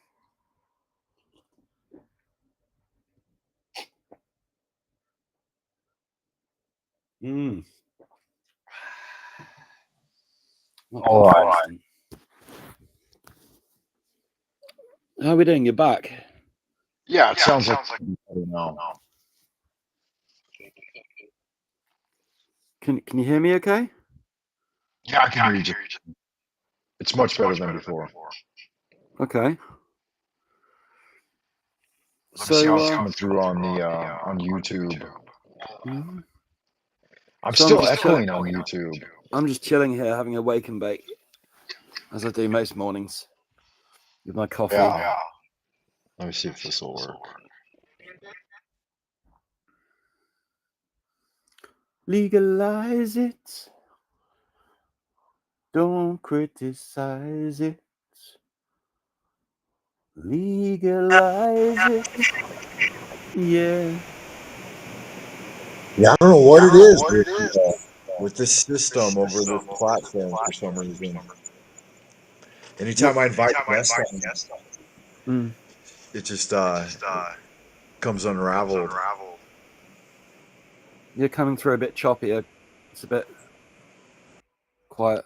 A: All right.
C: How are we doing? You're back.
A: Yeah, it sounds like I don't know.
C: Can you hear me okay?
A: Yeah, I can hear you. It's much better than before.
C: Okay.
A: Let me see how it's coming through on the on YouTube. I'm still echoing on YouTube.
C: I'm just chilling here having a wake and bake, as I do most mornings, with my coffee.
A: Yeah. Let me see if this will work.
C: Legalize it. Don't criticize it. Legalize it. Yeah.
A: Yeah, I don't know what it is with this system over this platform for some reason. Anytime I invite guests on, it just comes unraveled.
C: You're coming through a bit choppy. It's a bit quiet.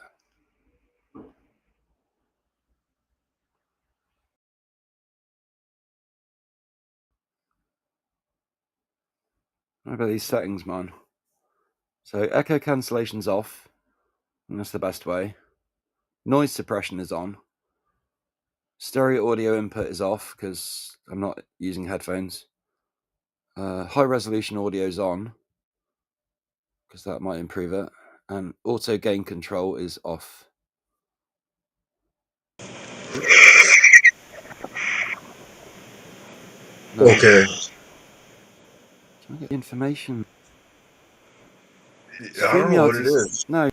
C: What about these settings, man? So echo cancellation's off. And that's the best way. Noise suppression is on. Stereo audio input is off because I'm not using headphones. High resolution audio is on because that might improve it. And auto gain control is off. No.
A: Okay.
C: Can I get the information?
A: Yeah, I don't know what it is.
C: No.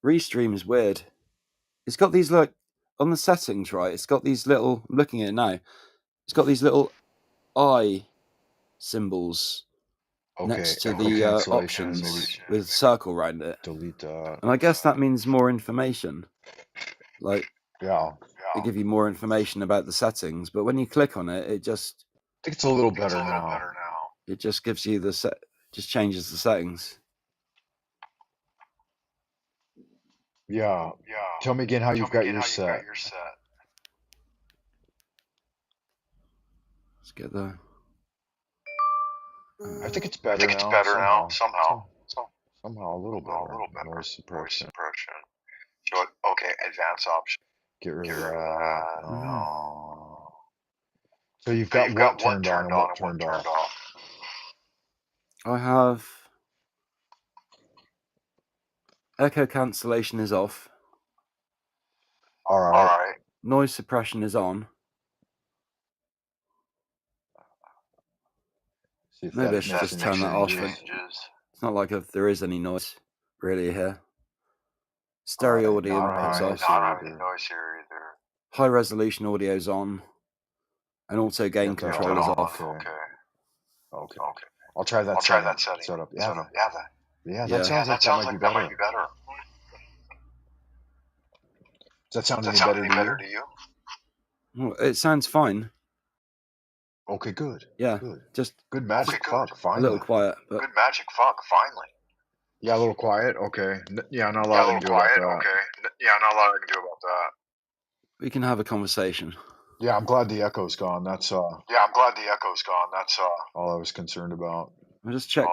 C: Restream is weird. It's got these, look, on the settings, right? It's got these little, I'm looking at it now. It's got these little eye symbols next to the options with a circle around it.
A: Delete that.
C: And I guess that means more information. Like,
A: yeah,
C: they give you more information about the settings, but when you click on it, it just...
A: I think it's a little better now.
C: It just gives you just changes the settings.
A: Yeah. Tell me again how you've got your set.
C: Let's get the...
A: I think it's better now. Somehow a little better. Noise suppression. Okay, advanced option. Get rid of that. No. So you've got what turned on and what turned off?
C: I have Echo cancellation is off.
A: All right.
C: Noise suppression is on.
A: See if
C: Maybe I
A: that
C: should
A: makes
C: just
A: any
C: turn that off.
A: changes.
C: It's not like there is any noise really here. Stereo audio input's off.
A: I don't have any noise here either.
C: High resolution audio's on. And also gain control is off.
A: Okay. I'll try that setup. Yeah, that sounds like that might be better. Does that sound any better to you?
C: Well, it sounds fine.
A: Okay, good.
C: Yeah,
A: Good.
C: just
A: Good magic. Fuck, finally.
C: a little quiet. But
A: Good magic. Fuck, finally. Yeah, a little quiet. Okay. Yeah, not a lot I can do about that. Yeah, not a lot I can do about that.
C: we can have a conversation.
A: Yeah, I'm glad the echo's gone. That's all I was concerned about.
C: I'll just check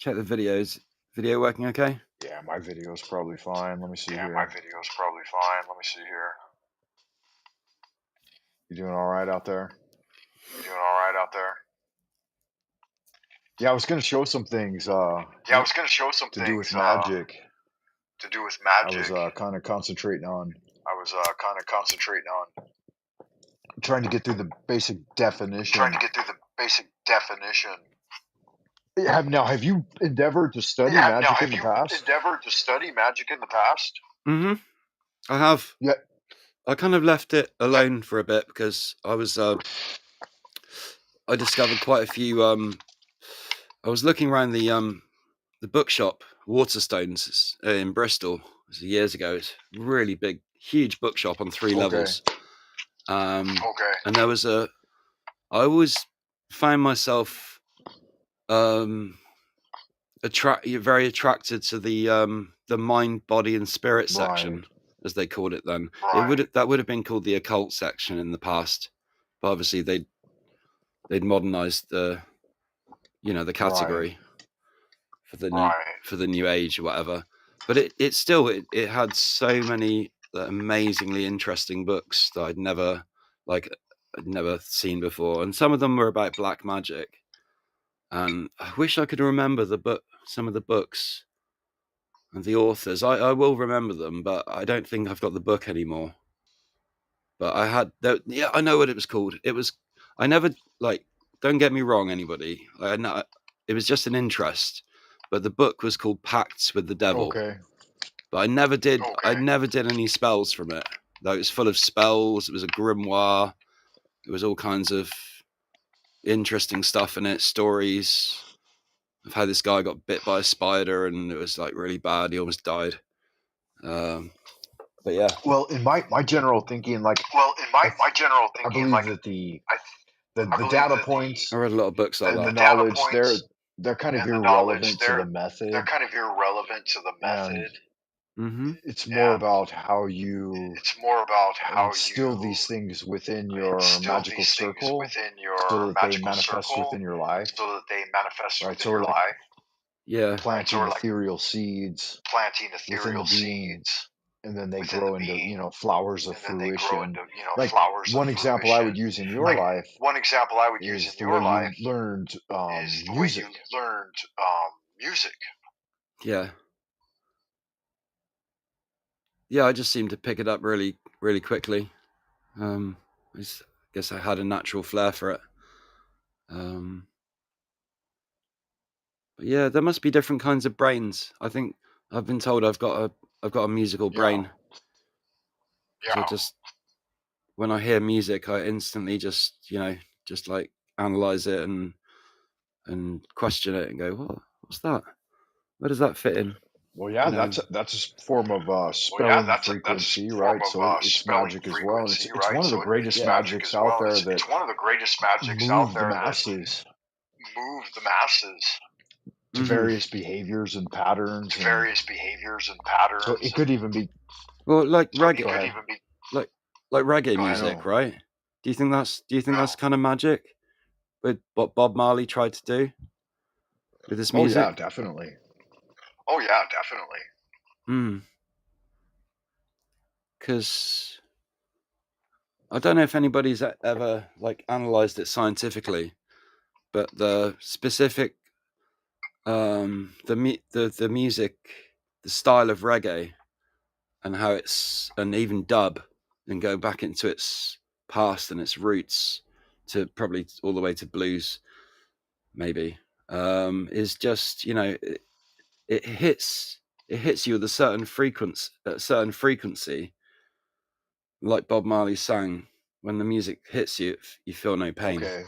C: check the videos. Video working okay?
A: Yeah, my video's probably fine. Let me see here. You doing all right out there? Yeah, I was gonna show some things. To do with Magick. I was kind of concentrating on. Trying to get through the basic definition. Have you endeavored to study Magick in the past?
C: Mm-hmm. I have.
A: Yeah.
C: I kind of left it alone for a bit because I was. I discovered quite a few. I was looking around the bookshop, Waterstones, in Bristol. It was years ago. It's really big, huge bookshop on 3 levels. And there was I always found myself very attracted to the mind, body, and spirit section, as they called it then. That would have been called the occult section in the past, but obviously they'd modernized the category for the new age or whatever. But it still had so many amazingly interesting books that I'd never seen before, and some of them were about black magic. And I wish I could remember some of the books and the authors. I will remember them, but I don't think I've got the book anymore. But I know what it was called. I never, don't get me wrong, anybody. It was just an interest. But the book was called Pacts with the Devil.
A: Okay.
C: But I never did any spells from it. Though it was full of spells. It was a grimoire. It was all kinds of interesting stuff in it. Stories of how this guy got bit by a spider and it was really bad. He almost died. But yeah.
A: Well, in my general thinking, I believe that the data points.
C: I read a lot of books like
A: and
C: that.
A: The knowledge, they're kind of irrelevant to the method.
C: Mm-hmm.
A: It's more about how you instill these things within your magical circle, so that they manifest within your life. Right, so planting ethereal seeds within the being, and then they grow into flowers of fruition. One example I would use in your life is the way you learned music.
C: Yeah. Yeah, I just seemed to pick it up really, really quickly. I guess I had a natural flair for it. But yeah, there must be different kinds of brains. I think I've been told I've got a musical brain. So just when I hear music, I instantly just analyze it and question it and go, what's that? Where does that fit in?
A: Well, yeah, that's a form of spelling frequency, right? So it's magic as well. It's one of the greatest magics out there that move the masses to various behaviors and patterns. So it could even be
C: like reggae, like reggae music, right? Do you think that's kind of magic with what Bob Marley tried to do with his music?
A: Oh yeah, definitely.
C: Because I don't know if anybody's ever analyzed it scientifically, but the specific the music, style of reggae and how it's, and even dub, and go back into its past and its roots to probably all the way to blues, maybe, is just, you know, it hits you with a certain frequency, like Bob Marley sang, when the music hits you, you feel no pain.
A: Okay.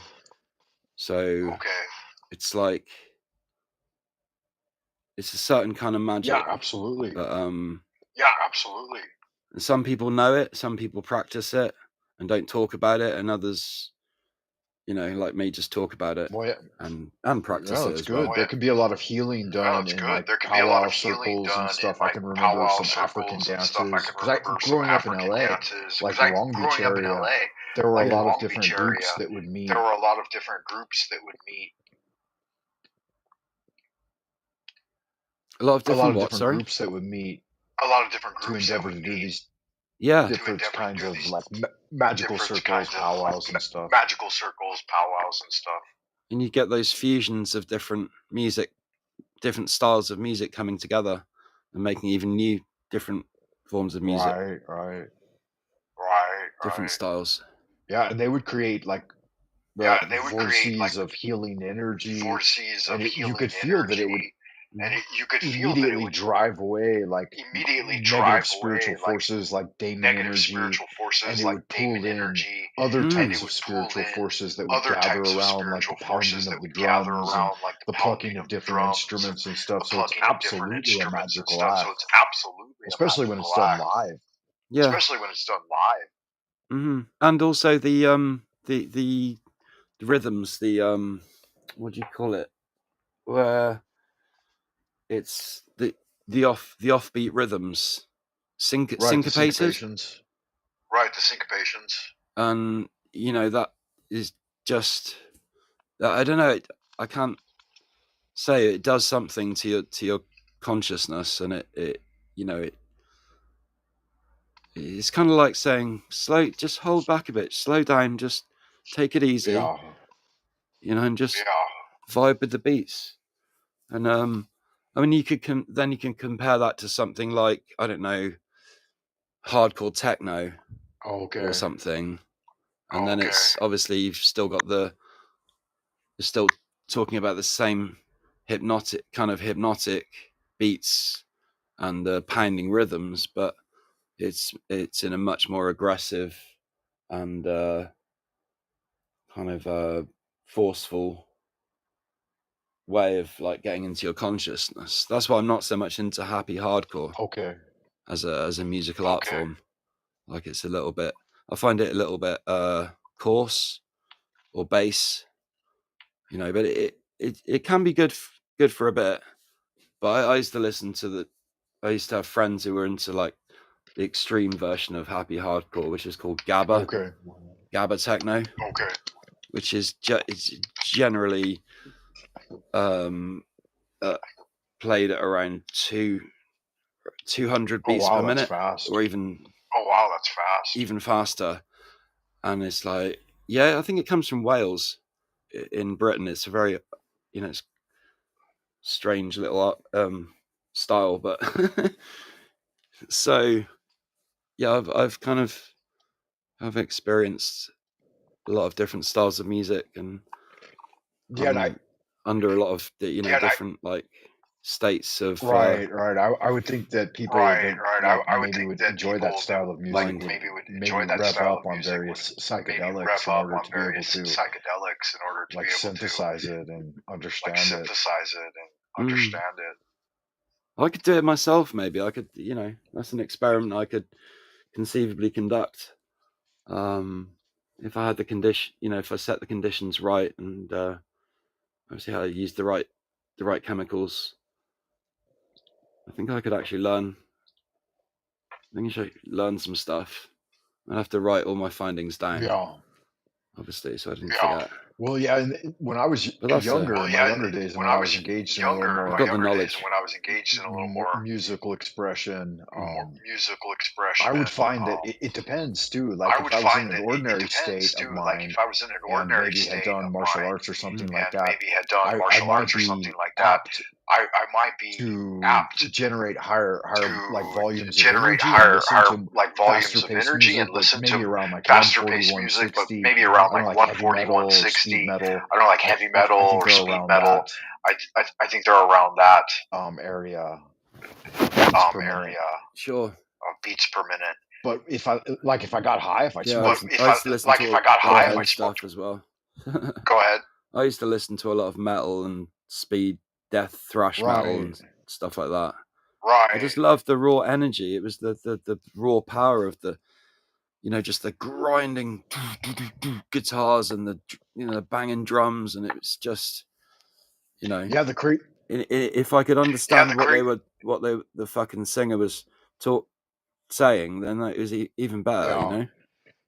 C: So it's like, it's a certain kind of magic.
A: Yeah, absolutely.
C: But and some people know it, some people practice it and don't talk about it, and others, you know, like me, just talk about it
A: Well, yeah.
C: and practice
A: No,
C: it
A: it's
C: as
A: good.
C: well.
A: There can be a lot of healing done in like powwow circles and stuff. I can remember some African dances because growing up in LA, like Long Beach area, there were a lot of different groups that would meet.
C: A lot of different
A: groups that would meet to endeavor to do these different kinds of like magical circles, powwows and stuff.
C: And you get those fusions of different music, different styles of music coming together and making even new different forms of music.
A: Right.
C: Different styles.
A: Yeah, and they would create like vortices of healing energy, and you could feel that it would immediately drive away like negative spiritual forces like demon energy, and it would pull in other types of spiritual forces that would gather around like the pounding of the drums and the plucking of different instruments and stuff. So it's absolutely a magical act, especially when it's done live.
C: Yeah. Mm-hmm. And also the rhythms, the what do you call it? Where it's the offbeat rhythms, syncopated.
A: Right, the syncopations.
C: And you know, that is just, I don't know, I can't say it does something to your consciousness, and it you know, it's kind of like saying, just hold back a bit, slow down, just take it easy, you know, and just vibe with the beats. And I mean, you can compare that to something like, I don't know, hardcore techno or something, and then it's obviously you've still got you're still talking about the same hypnotic beats and the pounding rhythms, but it's in a much more aggressive and kind of forceful way of like getting into your consciousness. That's why I'm not so much into happy hardcore as a musical art form. Like, it's a little bit, I find it a little bit coarse or base, you know, but it can be good for a bit. But I used to listen to I used to have friends who were into like the extreme version of happy hardcore, which is called Gabba. Gabba techno. Which is it's generally played at around 200 beats per minute, or even even faster. And it's like, yeah, I think it comes from Wales in Britain. It's a very, you know, it's strange little art, style, but so yeah, I've experienced a lot of different styles of music, and under a lot of different like states of
A: right. I would think that people that maybe would enjoy that style of music would maybe rev up on various psychedelics in order to be able to like synthesize it and understand it.
C: I could do it myself. Maybe I could, you know, that's an experiment I could conceivably conduct. If I had the condition, you know, if I set the conditions right, and obviously how to use the right chemicals, I think I could actually learn. I think I should learn some stuff. I'd have to write all my findings down.
A: Yeah.
C: Obviously, so I didn't forget.
A: Well, yeah, and when I was
C: But that's
A: younger,
C: Well,
A: in my younger days, and when I was engaged in a little
C: I've
A: more
C: got the knowledge.
A: musical expression,
B: musical
A: I
B: expression.
A: would find that it depends too. Like if I was in an ordinary state of mind and maybe had done martial arts or something like that, I might be apt
B: I might be
A: to
B: apt
A: generate higher like
B: to
A: volumes of
B: generate
A: energy and listen
B: higher
A: to
B: like
A: faster
B: volumes of
A: paced
B: energy
A: music,
B: and
A: but
B: listen
A: maybe
B: to
A: around like
B: faster
A: 140,
B: paced music, but
A: 160.
B: maybe
A: I
B: around
A: don't know,
B: like
A: like heavy
B: 140,
A: metal, speed
B: 160.
A: metal.
B: I don't know, like
A: I,
B: heavy
A: I think
B: metal or
A: they're
B: speed
A: around
B: metal.
A: that
B: I think they're around that
A: area beats per minute.
B: area
C: Sure.
B: of beats per minute.
A: But if I got high, if I
C: Yeah,
A: smoked,
C: I used to listen to
B: if I got
C: a lot
B: high,
C: of
B: if I
C: head stuff as well.
B: Go ahead.
C: I used to listen to a lot of metal and speed, death, thrash metal
A: right?
C: and stuff like that.
B: Right.
C: I just loved the raw energy. It was the raw power of the, just the grinding guitars and the banging drums, and it was just,
A: Yeah,
C: if I could understand what the fucking singer was saying, then that was even better,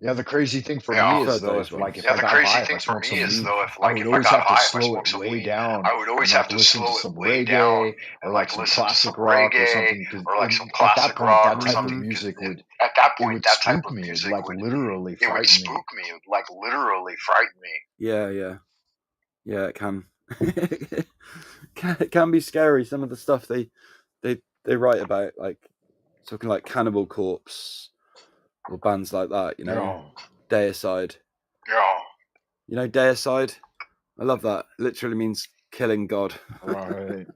A: Yeah, the crazy thing for
C: I
A: me is
C: preferred
A: though,
C: those
A: if like
C: ones.
A: if I got high, if I smoked some weed, I would always have to slow it way down
B: I would
A: and
B: always have
A: like
B: to
A: listen to
B: slow
A: some
B: it way down
A: reggae or
B: and
A: like
B: like
A: some
B: listen to some
A: classic rock or
B: reggae
A: something. Because
B: or like some
A: at that
B: classic
A: point,
B: rock
A: that
B: or
A: type of
B: something.
A: music would
B: At that
A: it
B: point,
A: would
B: that type
A: spook
B: of
A: me. It would
B: music
A: like literally
B: it would
A: frighten me.
B: spook me. It would like literally frighten me.
C: Yeah, it can. It can be scary. Some of the stuff they write about, like talking like Cannibal Corpse or bands like that, Deicide.
B: Yeah.
C: Deicide. I love that. It literally means killing God.
A: Right.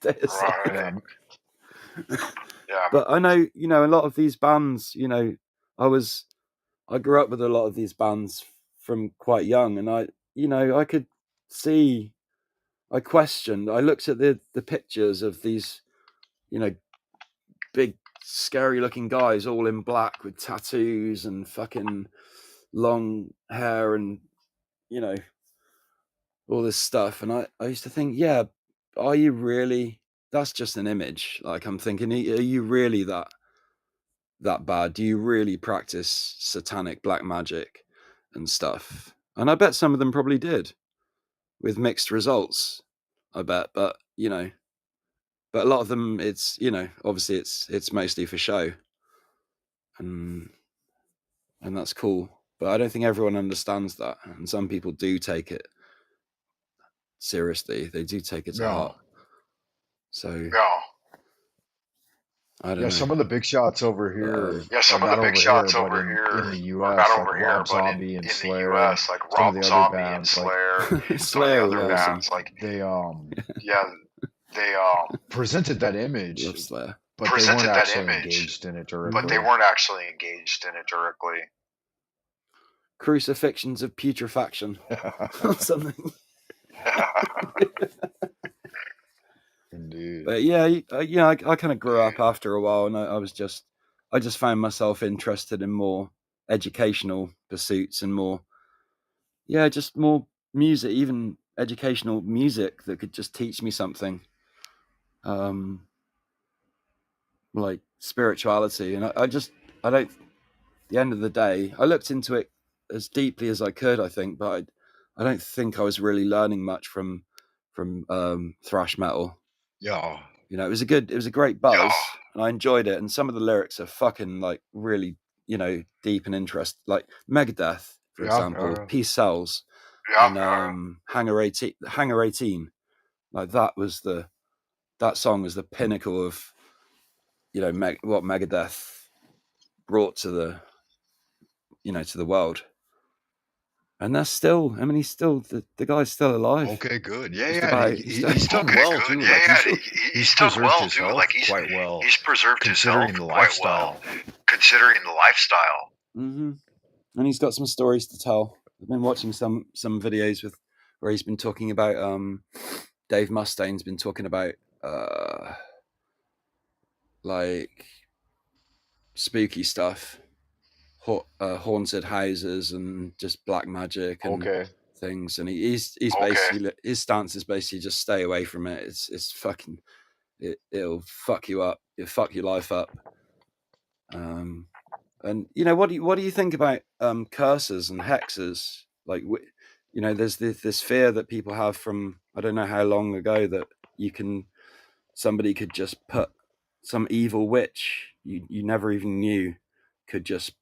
C: Deicide.
B: Right.
A: Yeah.
C: But I know, a lot of these bands, I grew up with a lot of these bands from quite young, and I could see, I looked at the pictures of these, big scary looking guys all in black with tattoos and fucking long hair and, all this stuff. And I used to think, yeah, are you really, that's just an image. Like I'm thinking, are you really that bad? Do you really practice satanic black magic and stuff? And I bet some of them probably did, with mixed results, I bet. But but a lot of them, it's obviously it's mostly for show, and that's cool. But I don't think everyone understands that, and some people do take it seriously. They do take it to heart. So I don't know.
A: Some of the big shots over here,
B: some
A: or
B: of the
A: not
B: big
A: over
B: shots
A: here, but
B: over here,
A: in the
B: or
A: U.S.,
B: not
A: like
B: over here,
A: Rob
B: but
A: Zombie and
B: in the
A: Slayer,
B: U.S., like
A: some of
B: Rob
A: the other
B: Zombie and
A: bands, like
B: Slayer,
C: Slayer
B: some of the other
C: awesome.
B: bands, like
A: they
B: they
A: presented that image,
C: Love Slayer,
A: but they weren't actually engaged in it directly.
B: But they weren't actually engaged in it directly.
C: Crucifixions of Putrefaction or something.
A: Indeed.
C: But yeah, I kind of grew up after a while, and I just found myself interested in more educational pursuits and more, just more music, even educational music that could just teach me something, like spirituality. And I don't. At the end of the day, I looked into it as deeply as I could, I think, but I don't think I was really learning much from thrash metal.
A: Yeah.
C: It was a great buzz, and I enjoyed it. And some of the lyrics are fucking like really, deep and interesting. Like Megadeth, for example, Peace Sells, and Hangar 18. Like that song was the pinnacle of, what Megadeth brought to the world. And that's still, he's still, the guy's still alive.
A: Okay, good. Yeah,
C: He's
A: done well too. He's preserved his health quite well.
B: He's preserved his
A: considering
B: health
A: the
B: quite well, considering the lifestyle.
C: Mm-hmm. And he's got some stories to tell. I've been watching some videos where he's been talking about, Dave Mustaine's been talking about, like spooky stuff, haunted houses and just black magic and things. And he's basically, his stance is basically just stay away from it. It's fucking, it'll fuck you up. It'll fuck your life up. And what do you think about curses and hexes? Like, there's this fear that people have from, I don't know how long ago, that somebody could just put some evil witch you never even knew could just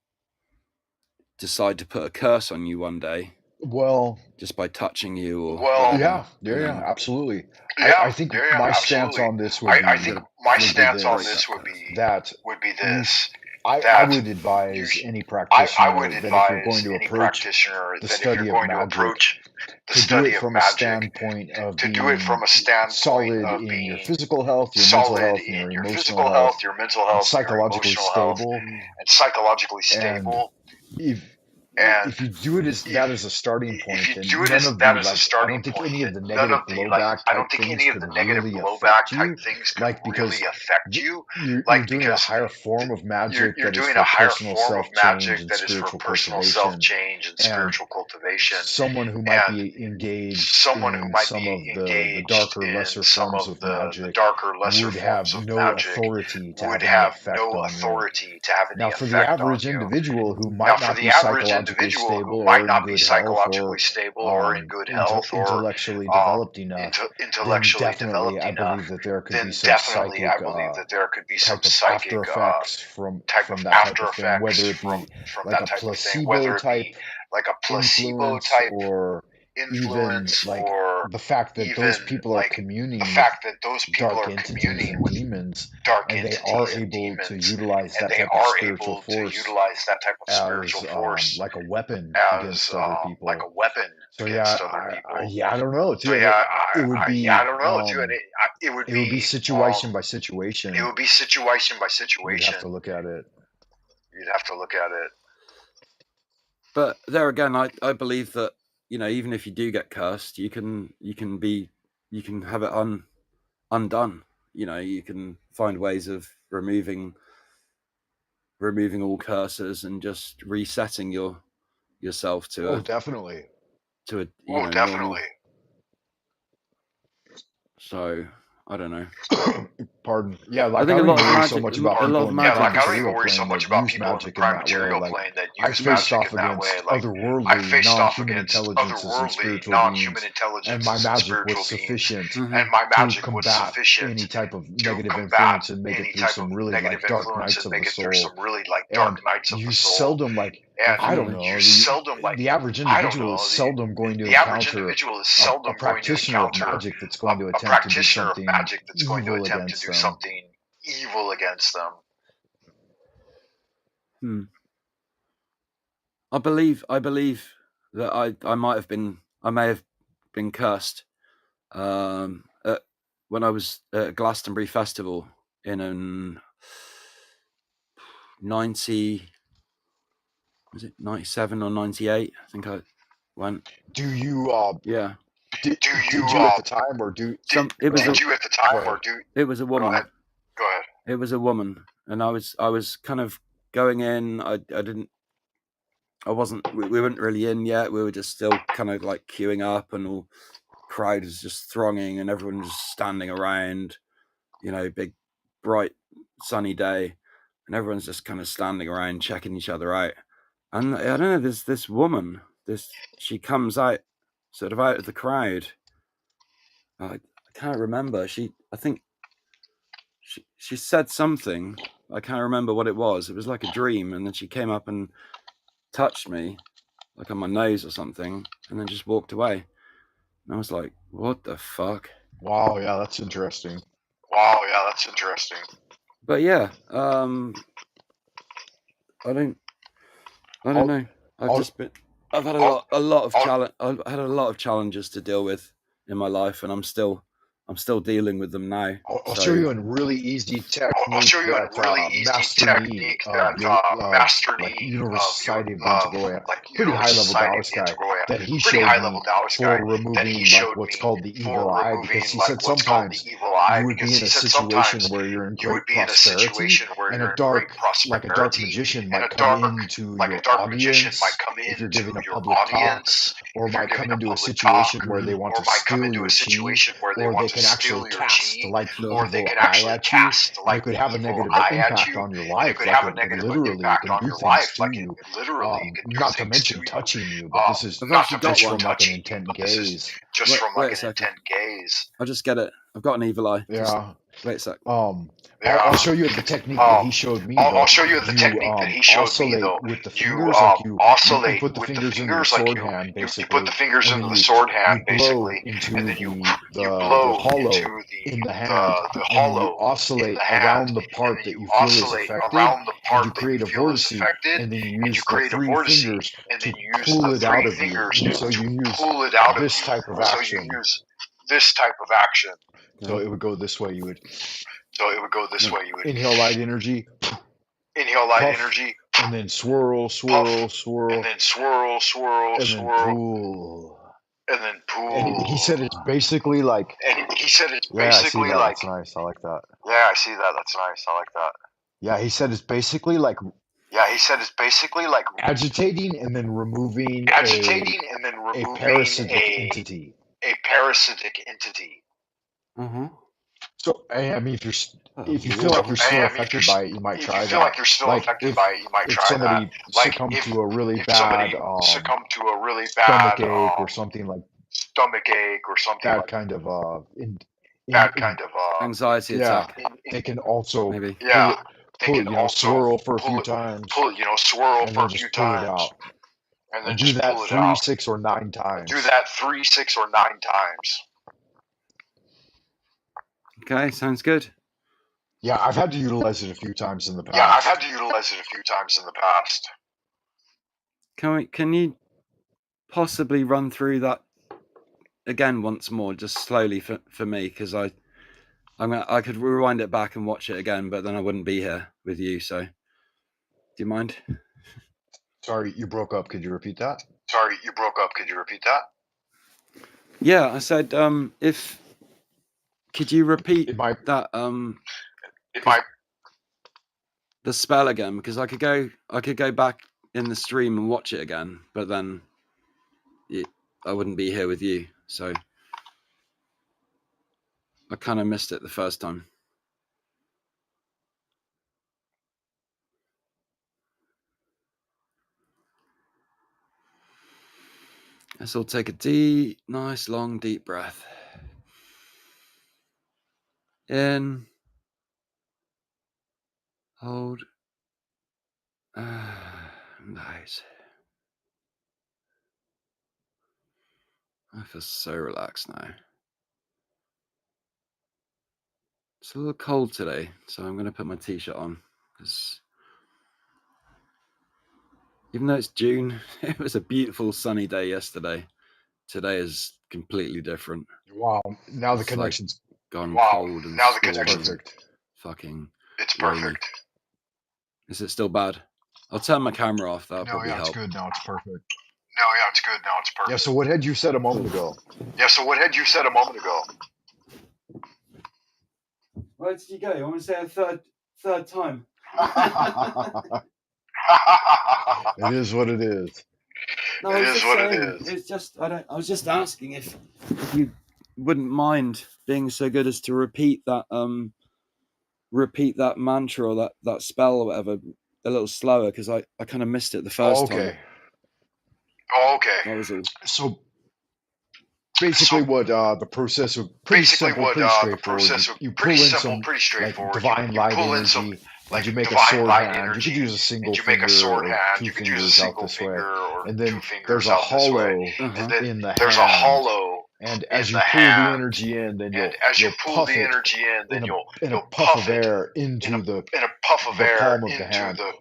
C: decide to put a curse on you one day.
A: Well,
C: just by touching you or
A: yeah, absolutely. I think my stance on this would be that I would advise any practitioner that if you're going to approach the study of magic, to do it from a standpoint of being solid in your physical health, your mental health, and your emotional health, and psychologically stable. And if you do it as a starting point, then none of the I don't think any of the negative blowback type things could really affect you. Because you're doing a higher form of magic that is for personal self change and spiritual cultivation. And someone who might be engaged in some of the darker, lesser forms of magic would have no authority to have any effect on you. Now, for the average individual who might not be psychologically stable or in good health or intellectually developed enough, then definitely I believe that there could be some psychic type of after effects from that type of thing, whether it be like a placebo type influence, or even like the fact that those people are communing with dark entities and demons, and they are able to utilize that type of spiritual force as like a weapon against other people. So yeah, I don't know, too. It would be it would be situation by situation. You'd have to look at it.
C: But there again, I believe that, even if you do get cursed, you can have it undone. You can find ways of removing all curses and just resetting yourself to
A: definitely.
C: To a normal. So I don't know.
A: Pardon. Yeah,
C: I think a lot of magic.
A: So much about
C: a lot of magic.
A: I don't even worry so much about people in the prime material plane that use magic in that way. Like, I faced off against otherworldly, non-human intelligences and my magic was sufficient. And my magic was sufficient any type of negative influence and make it through some really like dark nights of the soul. You seldom like. I don't know. The average individual is seldom going to encounter a practitioner of magic that's going to attempt to do something evil against them.
C: I believe that I may have been cursed when I was at Glastonbury Festival in 97 or 98? I think I went.
A: Do you?
C: Yeah.
A: Did you at the time, or
C: It was a woman.
A: Go ahead.
C: It was a woman, and I was kind of going in. We weren't really in yet. We were just still kind of like queuing up, and all crowd was just thronging, and everyone was standing around. Big, bright, sunny day, and everyone's just kind of standing around checking each other out. And I don't know, there's this woman. She comes out, sort of out of the crowd. I can't remember. I think she said something. I can't remember what it was. It was like a dream, and then she came up and touched me, like on my nose or something, and then just walked away. And I was like, "What the fuck?"
A: Wow, yeah, that's interesting.
C: But yeah, I don't know. I've had a lot of challenges to deal with in my life, and I'm still dealing with them now.
A: I'll show you a really easy technique. Master like Universal Society of Benjagoya, pretty high level Taoist guy that he showed me for removing like what's called the evil eye, because he said sometimes you would be in a situation where you're in great prosperity, and a dark magician might come into your audience if you're giving a public talk, or
B: if you're
A: might come
B: giving a
A: into a
B: public
A: situation
B: talk,
A: where they want
B: or
A: to
B: might come
A: steal
B: into
A: your
B: a
A: chi,
B: situation where they
A: or
B: want
A: they
B: to
A: can actually
B: steal your
A: cast
B: chi,
A: like
B: or they
A: evil
B: can
A: eye
B: actually
A: at you,
B: cast
A: and
B: like
A: it could have a
B: evil
A: negative
B: eye at
A: impact
B: you,
A: on your
B: and it
A: life.
B: could
A: Like
B: have a
A: it
B: negative
A: literally
B: impact
A: can
B: on
A: do
B: your
A: things
B: life.
A: to
B: Like
A: you.
B: literally, it can do
A: Not to
B: things to
A: mention
B: you.
A: touching you, but this is
C: I've
B: Not
C: actually
B: to
C: got
A: just
B: mention
C: one.
A: from like an
B: touching you,
A: intent
B: but this is
A: gaze.
B: just
C: Wait,
B: from
C: wait
B: like
C: a
B: an
C: second.
B: intent gaze.
C: I'll just get it. I've got an evil eye. Just
A: Yeah.
C: wait a sec.
A: I'll show you the technique that he showed me though.
B: I'll show you the
A: You
B: technique that he showed me
A: oscillate
B: though.
A: with the
B: You
A: fingers, like you
B: oscillate
A: put the
B: with the
A: fingers into the
B: fingers, like
A: sword
B: you
A: hand
B: you
A: basically,
B: put the fingers
A: and
B: into
A: then
B: the sword hand
A: you blow
B: basically,
A: into
B: and then you
A: the
B: blow
A: hollow
B: into
A: in the hand,
B: the
A: and then you
B: hollow in
A: oscillate
B: the hand,
A: around the
B: and
A: part
B: then
A: that
B: you
A: you feel is
B: oscillate
A: affected,
B: around the
A: and
B: part
A: you
B: that
A: create
B: you
A: a
B: feel is
A: vortice,
B: affected,
A: and then you
B: and
A: use
B: you
A: the
B: create a
A: 3
B: vortice,
A: fingers
B: and
A: to
B: then you use
A: pull
B: the
A: it out
B: 3
A: of you.
B: fingers
A: So
B: to
A: you use
B: pull it out of
A: this
B: you.
A: type of
B: So you
A: action.
B: use this type of action.
A: So it would go this way. You would
B: So it would go this way. You would
A: inhale light energy,
B: inhale light
A: puff,
B: energy,
A: and then swirl,
B: puff,
A: swirl, swirl,
B: and then swirl, swirl,
A: and then
B: swirl,
A: pull.
B: and then
A: And he said
B: pull.
A: it's basically like,
B: And he said it's
A: yeah, I see
B: basically
A: that.
B: like,
A: That's nice. I like that.
B: yeah, I see that. That's nice. I like that.
A: Yeah, he said it's basically like
B: Yeah, he said it's basically like
A: agitating and then removing
B: agitating and then
A: a
B: removing
A: parasitic entity.
B: a parasitic entity.
C: Mm-hmm.
A: So I mean, if you
C: Oh,
A: feel like you're still
B: I mean,
A: affected by it, you might
B: if
A: try
B: you feel
A: that.
B: like you're still
A: Like
B: affected by it, you might
A: if
B: try that.
A: somebody
B: Like
A: succumbed to a really
B: if
A: bad
B: somebody succumbed to a really
A: stomach
B: bad
A: ache or something like
B: stomach ache or something
A: that
B: like
A: kind of
B: that kind of
C: anxiety
A: yeah,
C: attack,
A: they can also
C: maybe.
B: yeah, they
A: pull
B: can
A: it,
B: also
A: swirl for a
B: pull
A: few
B: it,
A: times,
B: swirl
A: and
B: for
A: then
B: a few
A: just pull it
B: times,
A: out,
B: and then
A: and do
B: just
A: that
B: pull it
A: 3,
B: out.
A: 6, or 9 times.
B: Do that 3, 6, or 9 times.
C: Okay, sounds good.
A: Yeah, I've had to utilize it a few times in the past.
B: Yeah, I've had to utilize it a few times in the past.
C: Can you possibly run through that again once more, just slowly for me, because I could rewind it back and watch it again, but then I wouldn't be here with you. So, do you mind?
A: Sorry, you broke up. Could you repeat that?
B: Sorry, you broke up. Could you repeat that?
C: Yeah, I said if could you repeat
A: It might.
C: that
B: It might.
C: the spell again, because I could go back in the stream and watch it again, but then I wouldn't be here with you, so I kind of missed it the first time. Let's all take a nice long deep breath. In, hold, nice. I feel so relaxed now. It's a little cold today, so I'm going to put my t-shirt on, because even though it's June, it was a beautiful sunny day yesterday. Today is completely different.
A: Wow. Now the
C: It's
A: connection's
C: gone
B: Wow.
C: cold and
B: Now the
C: stormy.
B: connection's
A: perfect.
C: Fucking
B: It's
C: rainy.
B: perfect.
C: Is it still bad? I'll turn my camera off. That'll
A: No,
C: probably
A: yeah, it's
C: help.
A: good now. It's perfect.
B: No, yeah, it's good now. It's perfect.
A: Yeah. So what had you said a moment ago?
B: Yeah. So what had you said a moment ago?
C: Where did you go? I want to say a third time.
A: It is what it is.
C: No,
B: It
C: I was
B: is
C: just
B: what
C: saying,
B: it is.
C: It's just I was just asking if you wouldn't mind being so good as to repeat that mantra or that spell or whatever a little slower, because I kind of missed it the first time.
B: Oh, okay.
C: That was all.
A: So basically, what the process was pretty simple, pretty straightforward. You pull in some like divine light energy, and you make a sword hand. You could use a single finger or 2 fingers out this way, and then there's a hollow in the
B: There's a
A: hand.
B: hollow.
A: And
B: in
A: as you
B: the
A: pull the
B: hand,
A: energy in, then
B: and as you
A: you'll
B: pull
A: puff
B: the
A: it
B: energy in, then
A: in a
B: you'll
A: puff
B: puff
A: of
B: it
A: air into the
B: puff of air
A: palm of the
B: into
A: hand.
B: the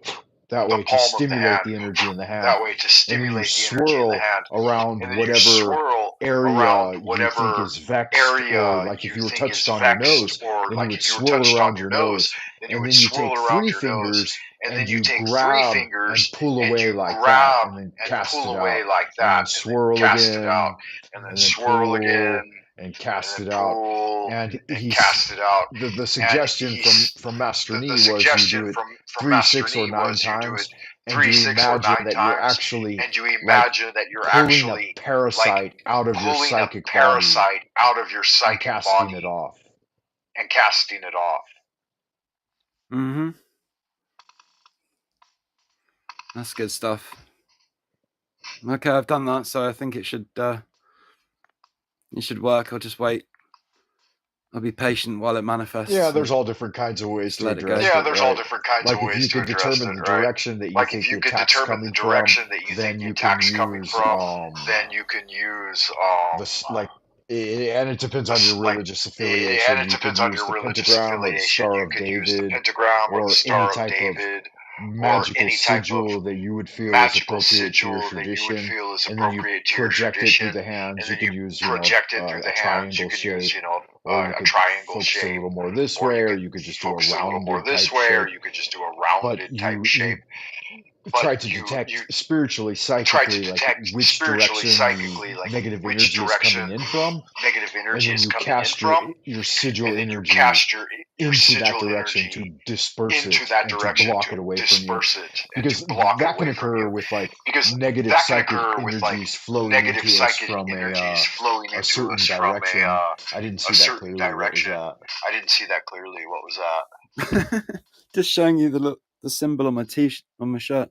A: That way to
B: palm of the
A: stimulate
B: hand.
A: the energy in the hand.
B: That way to
A: And then you
B: stimulate the energy in
A: swirl
B: the hand.
A: around
B: And then you
A: whatever
B: swirl
A: area
B: around
A: you
B: whatever
A: think is vexed,
B: area
A: or like if you were
B: think is
A: touched on your
B: vexed,
A: nose,
B: or
A: then
B: like
A: you would
B: if you were
A: swirl
B: touched
A: around
B: on
A: your
B: your
A: nose,
B: then
A: and
B: would
A: then you
B: swirl
A: take
B: around
A: 3
B: your
A: fingers
B: and
A: and
B: then you
A: you
B: take 3
A: grab
B: fingers
A: and pull
B: and
A: away
B: you
A: like that,
B: grab
A: and then
B: and
A: cast
B: pull
A: it
B: away
A: out,
B: like
A: and then
B: that, and then
A: swirl
B: cast
A: again,
B: it out, and then swirl
A: pull,
B: again,
A: and cast
D: in
A: it
D: a
A: out.
D: pool
A: And
D: and cast it out.
A: the suggestion from Master
D: The
A: Nee was you
D: suggestion
A: do it
D: from
A: 3,
D: Master
A: 6, or
D: Nee
A: 9
D: was you do it
A: times, and
D: 3,
A: you
D: 6, or
A: imagine
D: 9
A: that you're
D: times,
A: actually
D: and you
A: like
D: imagine that you're
A: pulling a
D: actually
A: parasite out of your
D: pulling a
A: psychic body
D: parasite out of your
A: and
D: psychic
A: casting it
D: body
A: off.
D: and casting it off.
C: Mm-hmm. That's good stuff. Okay, I've done that, so I think it should work. I'll just wait. I'll be patient while it manifests.
A: Yeah, there's all different kinds of ways
C: just
A: to
C: let it go.
A: address
D: Yeah,
A: it,
D: there's all
A: right?
D: different kinds
A: Like
D: of
A: if you
D: ways to
A: could
D: address
A: determine
D: it,
A: the
D: right?
A: direction that you
D: Like
A: think
D: if
A: the
D: you could
A: attack's
D: determine the
A: coming from,
D: direction that you
A: then
D: think the
A: you can
D: attack's coming
A: use
D: from, then you can use
A: this and it depends on your religious
D: and
A: affiliation.
D: it
A: You could
D: depends on
A: use
D: your
A: the
D: religious
A: pentagram or the
D: affiliation.
A: Star
D: You
A: of
D: could use the
A: David
D: pentagram or the
A: or any
D: Star of
A: type of
D: David or
A: magical
D: any type of
A: sigil that you would feel is
D: magical
A: appropriate to your
D: sigil that you would
A: tradition,
D: feel is
A: and then you
D: appropriate to your
A: project it through
D: tradition,
A: the hands.
D: and
A: You
D: then
A: could
D: you
A: use,
D: project it through
A: a
D: the hands. You
A: triangle
D: could
A: shape,
D: use,
A: or you
D: a
A: could
D: triangle
A: focus a
D: shape,
A: little more this
D: or
A: way,
D: you
A: or
D: could
A: you could just do a
D: focus a little more
A: rounded
D: this
A: type
D: way, or
A: shape.
D: you could just do a
A: But
D: rounded type shape.
A: try
D: But
A: to
D: you
A: detect spiritually,
D: try to
A: psychically, like
D: detect
A: which
D: spiritually,
A: direction
D: psychically,
A: the
D: like
A: negative
D: which
A: energy is coming
D: direction
A: in from,
D: negative
A: and
D: energy
A: then
D: is
A: you
D: coming in
A: cast
D: from,
A: your sigil
D: and then you
A: energy
D: cast your
A: into that
D: sigil
A: direction to
D: energy
A: disperse
D: into
A: it
D: that
A: and to
D: direction
A: block
D: to
A: it away from you,
D: disperse it and to
A: because
D: block it
A: that can
D: away from
A: occur
D: you.
A: with like
D: Because
A: negative
D: that can
A: psychic
D: occur with like
A: energies flowing
D: negative
A: into us
D: psychic
A: from
D: energies flowing
A: a
D: into
A: certain
D: us from
A: direction. I didn't see
D: a
A: that
D: certain
A: clearly. What was
D: direction.
A: that?
D: I didn't see that clearly. What was that?
C: Just showing you the symbol on my t-shirt, on my shirt.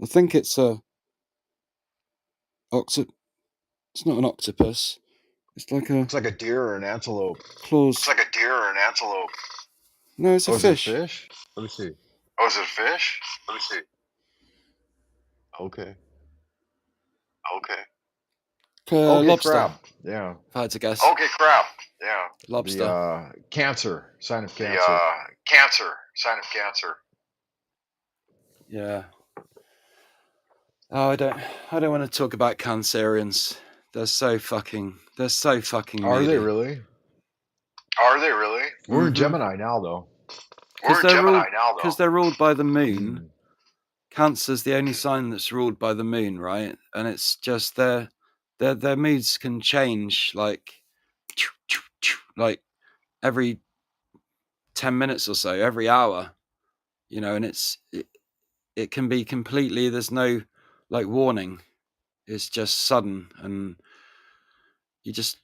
C: I think it's a It's not an octopus. It's like a
A: Looks like a deer or an antelope.
C: claws.
D: It's like a deer or an antelope.
C: No, it's a
A: Is it a
C: fish.
A: fish? Let me see.
D: Oh, is it a fish? Let me see.
A: Okay.
C: Lobster.
A: Crab. Yeah.
C: If I had to guess.
D: Okay, crab. Yeah.
C: Lobster.
A: The Cancer, sign of Cancer.
D: The Cancer, sign of Cancer.
C: Yeah. Oh, I don't want to talk about Cancerians. They're so fucking
A: Are
C: moody.
A: they really?
D: Are they really?
A: We're in Gemini now, though.
D: We're in Gemini now, though.
C: Because they're ruled by the moon. Cancer's the only sign that's ruled by the moon, right? And it's just their moods can change like every 10 minutes or so, every hour, and it can be completely, there's no like warning. It's just sudden, and you just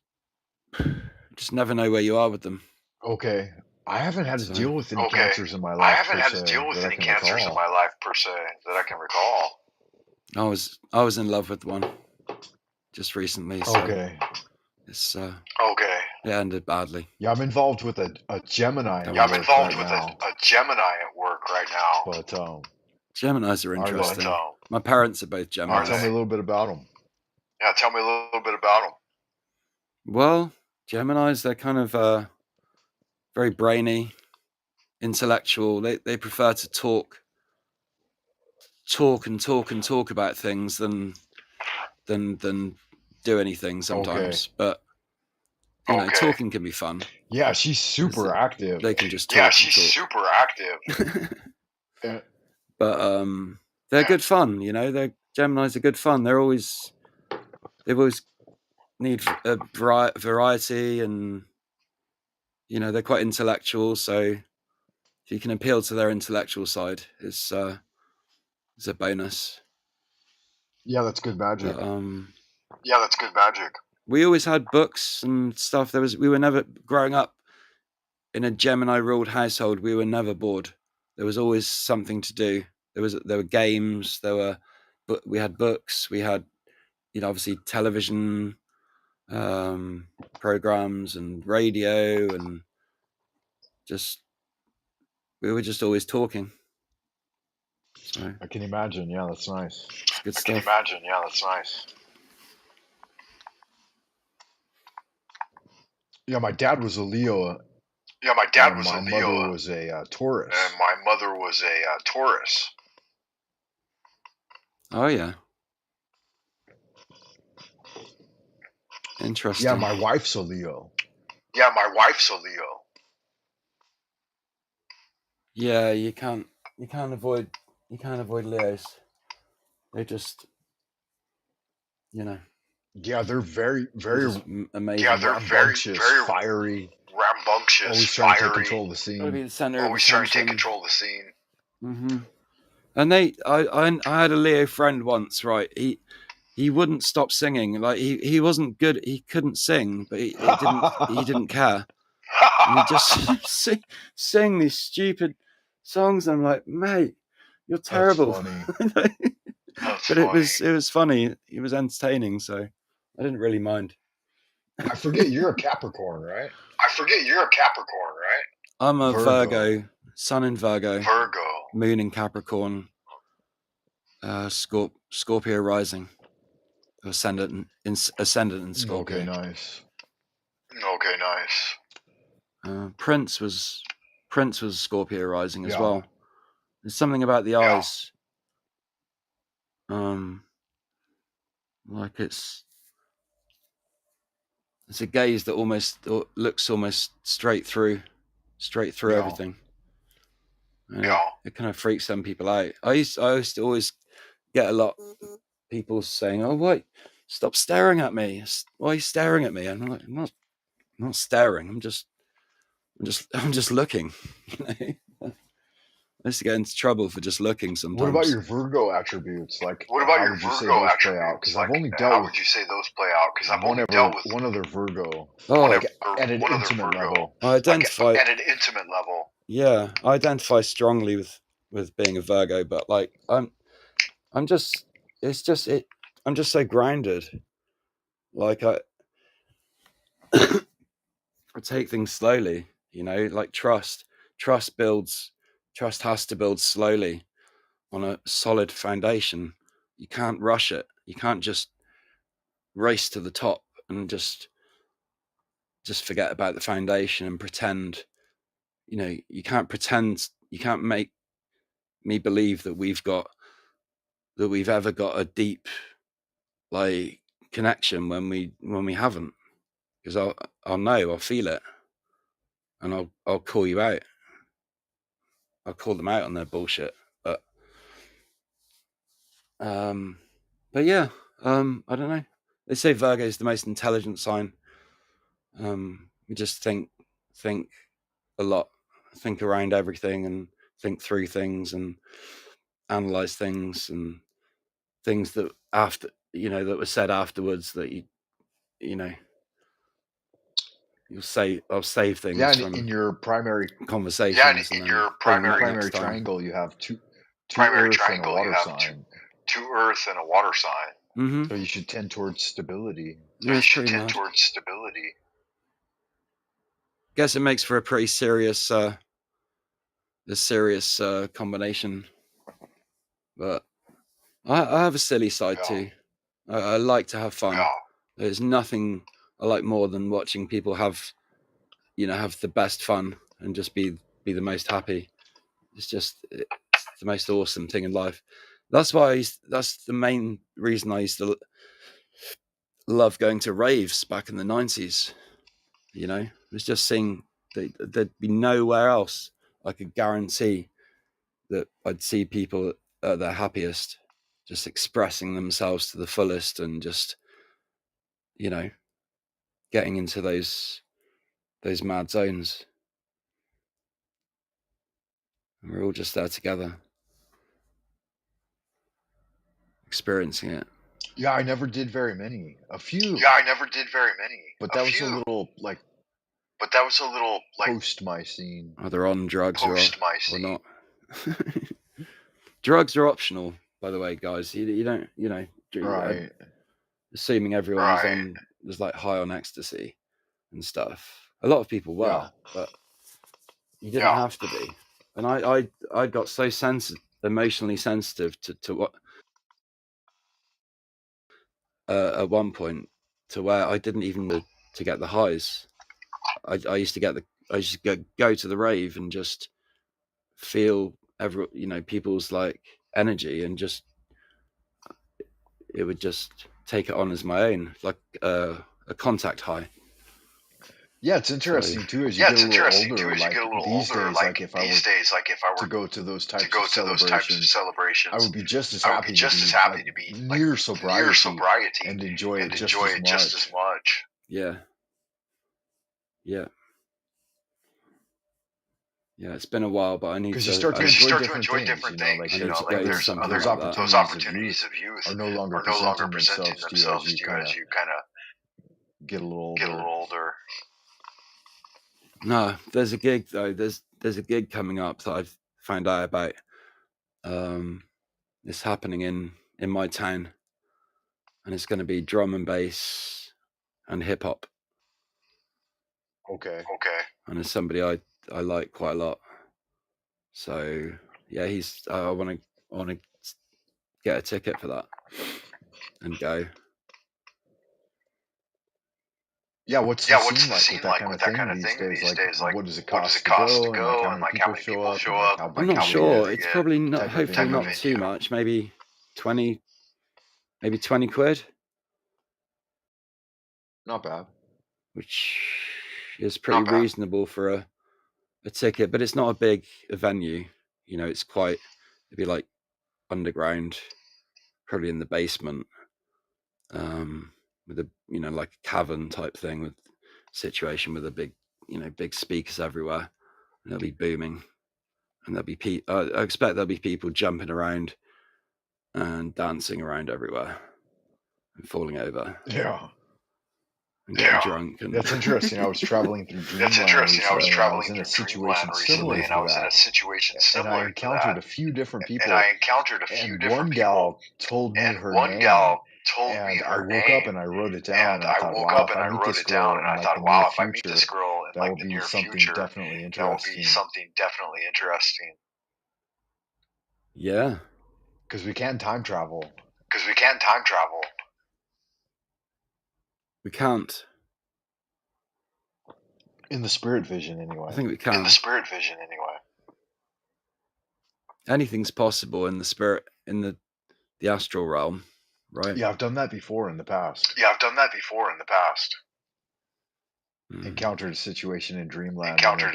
C: never know where you are with them.
A: Okay. I haven't had to deal with any cancers in my life.
D: I haven't had to deal with any cancers in my life per se that I can recall.
C: I was in love with one just recently. So it's it ended badly.
A: Yeah, I'm involved with a Gemini.
D: I'm involved with a Gemini at work right now.
A: But
C: Geminis are interesting. My parents are both Geminis.
A: Tell me a little bit about them.
D: Yeah, tell me a little bit about them.
C: Well, Geminis, they're kind of very brainy, intellectual. They prefer to talk about things than do anything sometimes. But talking can be fun.
A: Yeah, she's super active.
C: They can just talk.
D: Yeah, she's super active.
C: But they're good fun. They're Geminis are good fun. They've always need a variety, and they're quite intellectual. So if you can appeal to their intellectual side, it's a bonus.
A: Yeah, that's good magic.
C: We always had books and stuff. We were never, growing up in a Gemini ruled household, we were never bored. There was always something to do. There were games. We had books. We had obviously television programs and radio, and we were just always talking. So
A: I can imagine. Yeah, that's nice.
C: It's good stuff.
A: Yeah, my dad was a Leo.
D: Yeah, my dad was
A: a Leo. My mother was a Taurus.
D: And my mother was a Taurus.
C: Oh yeah. Interesting.
A: Yeah, my wife's a Leo.
C: Yeah, you can't avoid Leos. They just,
A: Yeah, they're very, very
C: just amazing.
D: Yeah, they're very,
A: rambunctious,
D: very
A: fiery,
D: rambunctious,
A: always trying to take
D: fiery,
A: control of the
C: Gotta
A: scene.
C: be the center of
D: always trying to take
C: attention.
D: control of the scene.
C: Mm-hmm. And I had a Leo friend once, right? He wouldn't stop singing. Like he wasn't good. He couldn't sing, but he didn't care, and he just sing these stupid songs. I'm like, mate, you're terrible.
A: That's funny.
C: But it was funny. It was entertaining, so I didn't really mind.
A: I forget you're a Capricorn, right?
D: I forget you're a Capricorn, right?
C: I'm a
A: Virgo.
C: Virgo, Sun in Virgo,
D: Virgo,
C: Moon in Capricorn, Scorpio rising, ascendant in Scorpio.
A: Okay, nice.
D: Okay, nice.
C: Prince was Scorpio rising as
A: Yeah.
C: well. There's something about the eyes, like it's a gaze that looks almost straight through
A: Yeah.
C: everything. It kind of freaks some people out. I used to always get a lot of people saying, "Oh, wait, stop staring at me! Why are you staring at me?" And I'm like, I'm not staring. I'm just looking. You know? I used to get into trouble for just looking sometimes.
A: What about your Virgo attributes? Like,
D: What about
A: how
D: your
A: would you say
D: Virgo
A: those play
D: attributes?
A: out? Because
D: Like,
A: I've only
D: how
A: dealt
D: would
A: with
D: you say those play out? Because I've only dealt with
A: one other Virgo.
C: Oh,
A: at an intimate level.
C: I identify
D: at an intimate level.
C: Yeah, I identify strongly with being a Virgo, but like I'm just I'm just so grounded. Like I take things slowly, you know, like trust has to build slowly on a solid foundation. You can't rush it. You can't just race to the top and just forget about the foundation and pretend. You know, you can't pretend. You can't make me believe that we've ever got a deep like connection when we haven't, because I'll know, I'll feel it, and I'll call you out. I'll call them out on their bullshit. But yeah, I don't know. They say Virgo is the most intelligent sign. We just think a lot, think around everything, and think through things, and analyze things, and things that that were said afterwards that you know I'll save things from
A: in your primary
C: conversations.
D: Yeah, in your primary
A: triangle, you have two
D: primary
A: Earth
D: triangle,
A: and a water
D: you have
A: sign.
D: two Earth and a water sign.
C: Mm-hmm.
A: So you should tend towards stability.
D: Towards stability.
C: Guess it makes for a pretty serious combination. But I have a silly side too. I like to have fun.
D: Yeah.
C: There's nothing I like more than watching people have the best fun and just be the most happy. It's the most awesome thing in life. That's the main reason I used to love going to raves back in the 90s. You know, it was just seeing there'd be nowhere else I could guarantee that I'd see people at their happiest, just expressing themselves to the fullest, and just, you know, getting into those mad zones. And we're all just there together, experiencing it.
A: Yeah, I never did very many. A few.
D: Yeah, I never did very many.
A: But that was a little like post my scene.
C: Either on drugs or not. Drugs are optional, by the way, guys. You don't,
A: Right.
C: Assuming everyone's on, there's like high on ecstasy and stuff. A lot of people were, but you didn't have to be. And I got so emotionally sensitive to what at one point, to where I didn't even to get the highs. I used to go to the rave and just feel people's like energy, and just it would just take it on as my own, like a contact high.
A: Yeah, it's
C: So
A: interesting too as you get a little older. Like these days, like if I were to go to those types of celebrations, I would be just as happy to be like near sobriety and enjoy it just as much.
C: yeah, it's been a while, but I need
A: Because you
C: to.
A: start to
C: I
A: enjoy different things, like
C: I need to go to
A: there's
C: something
A: those
C: like that.
A: opportunities of youth are no longer presenting themselves to you as you kind of get a little older.
C: No, there's a gig though. There's a gig coming up that I've found out about. It's happening in my town, and it's going to be drum and bass and hip hop.
A: Okay.
C: And it's somebody I like quite a lot. So yeah, I want to get a ticket for that and go.
A: Yeah, what's the scene like with that kind of thing these days? Like, what does it cost to go, and like how many people show up, and like how
C: I'm
A: big
C: not
A: can
C: sure.
A: they
C: It's
A: get?
C: probably not.
A: Type of
C: Hopefully not
A: venue.
C: too much. Maybe 20 quid,
A: Not bad.
C: which is pretty reasonable for a ticket. But it's not a big venue. You know, it's quite. It'd be like underground, probably in the basement, with a like a cavern type thing with situation with a big big speakers everywhere, and it'll be booming, and there'll be I expect there'll be people jumping around and dancing around everywhere and falling over.
A: Yeah.
C: And getting drunk. And
A: that's interesting. I was traveling through Dreamland recently, and I was in a situation similar to that. And I encountered a few different people, and one gal told me her name, and I woke up and I wrote it down, and I thought, wow, if I meet this girl in like the near future, that will be something definitely interesting.
C: Yeah.
A: Because we can time travel.
C: We can't.
A: In the spirit vision, anyway.
C: I think we can. Anything's possible in the spirit, in the astral realm, right?
A: Yeah, I've done that before in the past. Encountered a situation in Dreamland, and then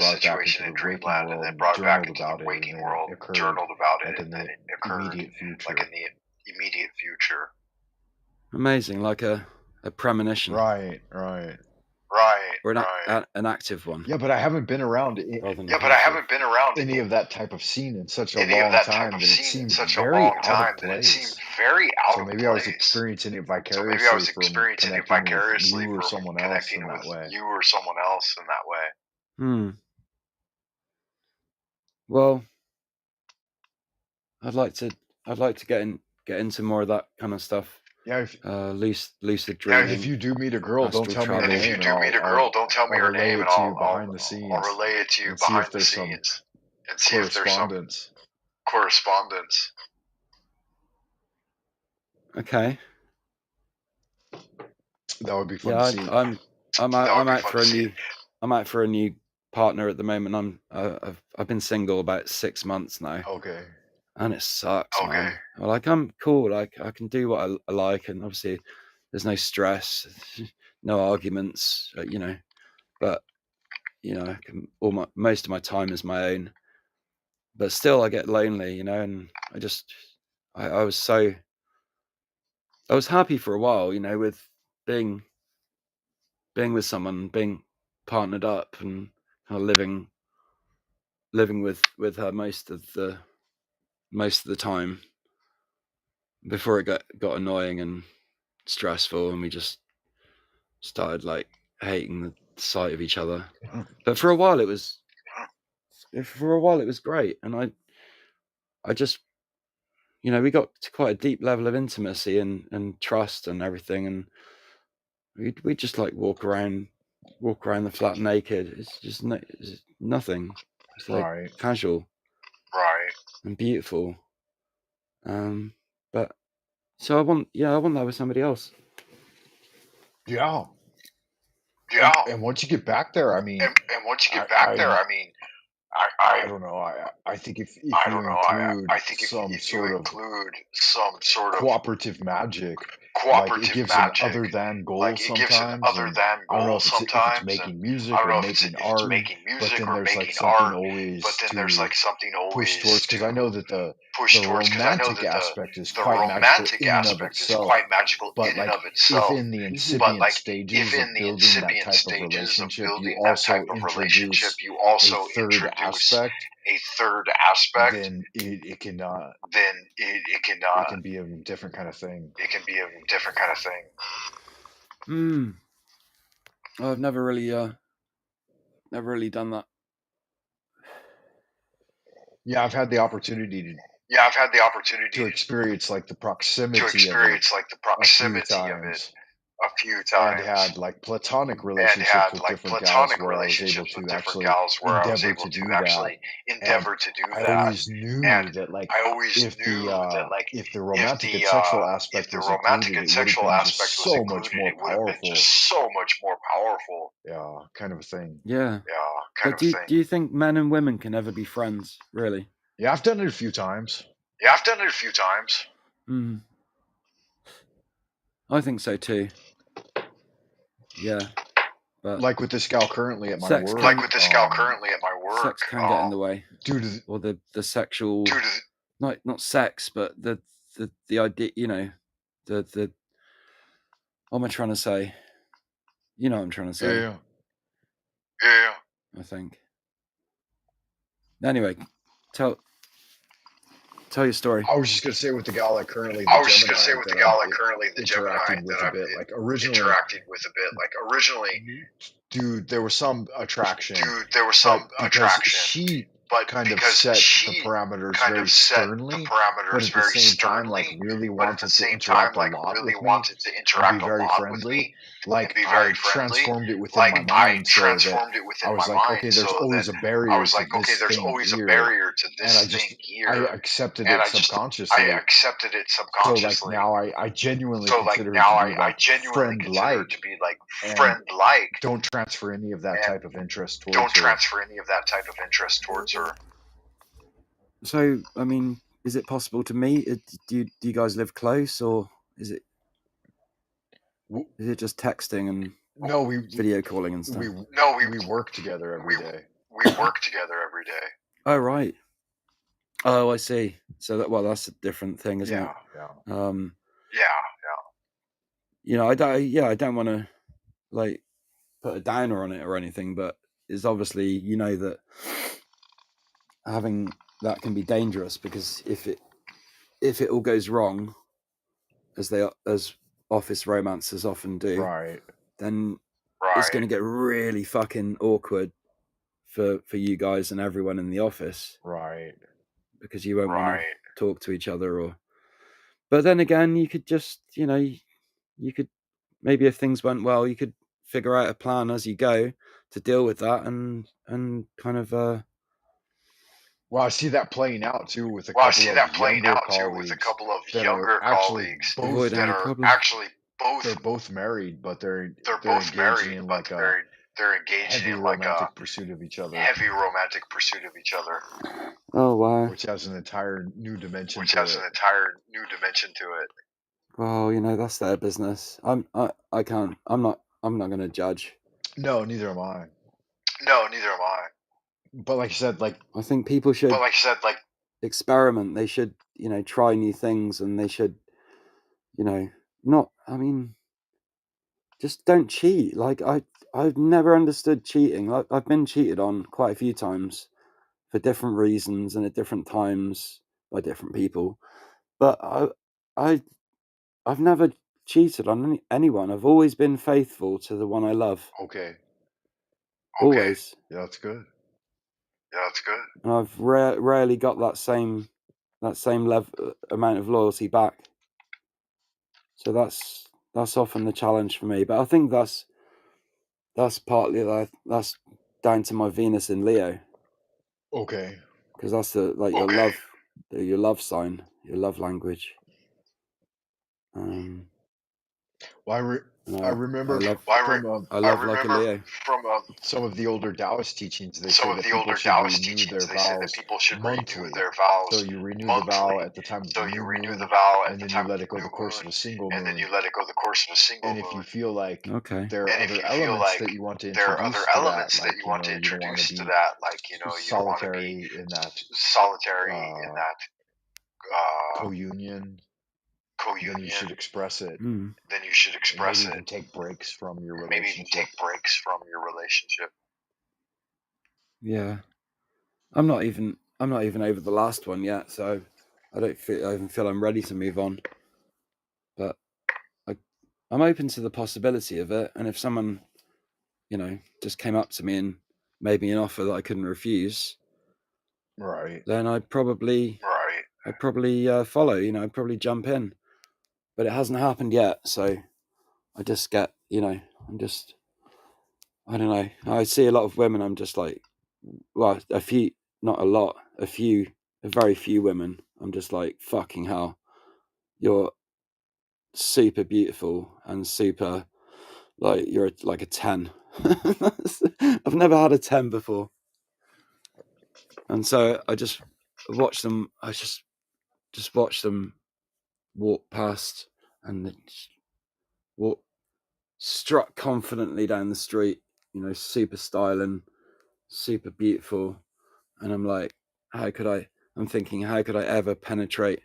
A: brought back into the waking world, and journaled about it, and it occurred like in the immediate future.
C: Amazing, like a premonition.
A: Right.
C: Or an active one.
A: Yeah, but I haven't been around any of that type of scene in such a long time that it seemed very out of place. So maybe I was experiencing it vicariously from connecting with you or someone else in that way.
C: Well, I'd like to get into more of that kind of stuff.
A: Yeah,
C: lucid dreaming.
A: If you do meet a girl, don't tell me her name. I'll relay it to you behind the scenes. I'll relay it to you behind the scenes and see if there's some correspondence.
C: Okay.
A: That would be fun to see.
C: I'm out for a new partner at the moment. I've been single about 6 months now.
A: Okay.
C: And it sucks, man. Like, I'm cool. Like, I can do what I like, and obviously there's no stress, no arguments, but most of my time is my own, but still I get lonely, and I was happy for a while, with being with someone, being partnered up, and kind of living with her most of the time, before it got annoying and stressful, and we just started like hating the sight of each other. But for a while it was great, and I just we got to quite a deep level of intimacy and trust and everything, and we just like walk around the flat naked. It's just it's nothing. It's like casual, and beautiful. But so I want that with somebody else.
A: Yeah. And once you get back there, I mean, I don't know. I think if you include some sort of cooperative magic, Like it gives an other than goal sometimes. And I don't know if it's making music or making art, but then there's like something always to push towards. Because I know that the romantic aspect is quite magical in and of itself. But like if in the incipient stages of building that type of relationship, you also introduce a third aspect, then it can be a different kind of thing.
C: I've never really done that.
A: Yeah, I've had the opportunity to experience like the proximity of it a few times, and had like platonic relationships with different gals where I was able to actually endeavor to do that. I always knew that like if the romantic and sexual aspect was included, it would have been just so much more powerful. Yeah, kind of a thing.
C: Yeah. But do you think men and women can ever be friends, really?
A: Yeah, I've done it a few times.
C: I think so too. Yeah. But
A: like with this gal currently at my work.
C: Sex can get in the way. Or the sexual not sex, but the idea, you know, the what am I trying to say? You know what I'm trying to say.
A: Yeah.
C: I think. Anyway, tell your story.
A: I was just gonna say with the gal that currently the Gemini interacted with a bit. Like originally, dude, there was some attraction. Because she kind of set the parameters very sternly, but at the same time, like really wanted to interact a lot with me and be very friendly. Like I transformed it within my mind so that I was like, okay, there's always a barrier to this thing here, and I accepted it subconsciously. So like now I genuinely consider it to be like friend-like, and don't transfer any of that type of interest towards her.
C: So, I mean, is it possible to meet? Do you guys live close, or is it just texting and video calling and stuff?
A: We work together every day.
C: Oh, right. Oh, I see. So that's a different thing, isn't it?
A: Yeah.
C: You know, I don't want to like put a downer on it or anything, but it's obviously, you know, that having that can be dangerous, because if it all goes wrong, as office romances often do, then it's going to get really fucking awkward for you guys and everyone in the office, because you won't want to talk to each other. But then again, you could just, you know, you could maybe, if things went well, you could figure out a plan as you go to deal with that, and kind of
A: well, I see that playing out too with a couple of younger colleagues that are they're both married, but they're engaging in like a heavy romantic pursuit of each other.
C: Oh wow!
A: Which has an entire new dimension to it.
C: Well, you know, that's their business. I'm not going to judge.
A: No, neither am I. But like I said,
C: I think people should experiment. They should, you know, try new things, and they should, you know, just don't cheat. Like I've never understood cheating. I've been cheated on quite a few times for different reasons and at different times by different people, but I've never cheated on anyone. I've always been faithful to the one I love.
A: Okay.
C: Always.
A: Yeah, that's good.
C: And I've rarely got that same amount of loyalty back. So that's often the challenge for me. But I think that's partly that's down to my Venus in Leo.
A: Okay.
C: Because that's your love sign, your love language.
A: Well, I remember
C: I love like a Leo.
D: From
A: some of the older Taoist teachings. They
D: some
A: say
D: of
A: that
D: the
A: people
D: older
A: should
D: Taoist
A: renew their
D: teachings, they say that
A: vows
D: people should renew
A: monthly.
D: their vows
A: So you renew the vow
D: monthly.
A: at the time of
D: So
A: the
D: you
A: new
D: renew
A: moon,
D: the vow at
A: and
D: the
A: then you
D: time
A: let
D: of
A: it go
D: the
A: the
D: new
A: course of
D: moon,
A: a single
D: and then
A: moon.
D: you let it go the course of a single
A: And if you
D: moon.
A: feel like
C: Okay.
A: there are
D: And if
A: other
D: you feel
A: elements
D: like
A: that you want to
D: there are other
A: introduce to that,
D: elements that
A: like
D: you want to
A: you don't want to
D: introduce to
A: be
D: that, like you don't want to be
A: solitary in that
D: solitary in
A: uh,
D: that
A: co-union, then you should express it.
C: Mm.
D: then you should
A: And
D: express
A: maybe
D: it.
A: even take breaks from your
D: Maybe even
A: relationship.
D: take breaks from your relationship.
C: Yeah. I'm not even over the last one yet, so I don't even feel I'm ready to move on. But I'm open to the possibility of it, and if someone, just came up to me and made me an offer that I couldn't refuse,
A: Right.
C: then I'd probably follow. I'd probably jump in. But it hasn't happened yet, so I just get, I don't know. I see a lot of women. I'm just like, well, a few, not a lot, a very few women. I'm just like, fucking hell, you're super beautiful and super, like, you're like a 10. I've never had a 10 before. And so I just watch them. I just watch them walk past and walk, strut confidently down the street, super styling, super beautiful. And I'm like, I'm thinking, how could I ever penetrate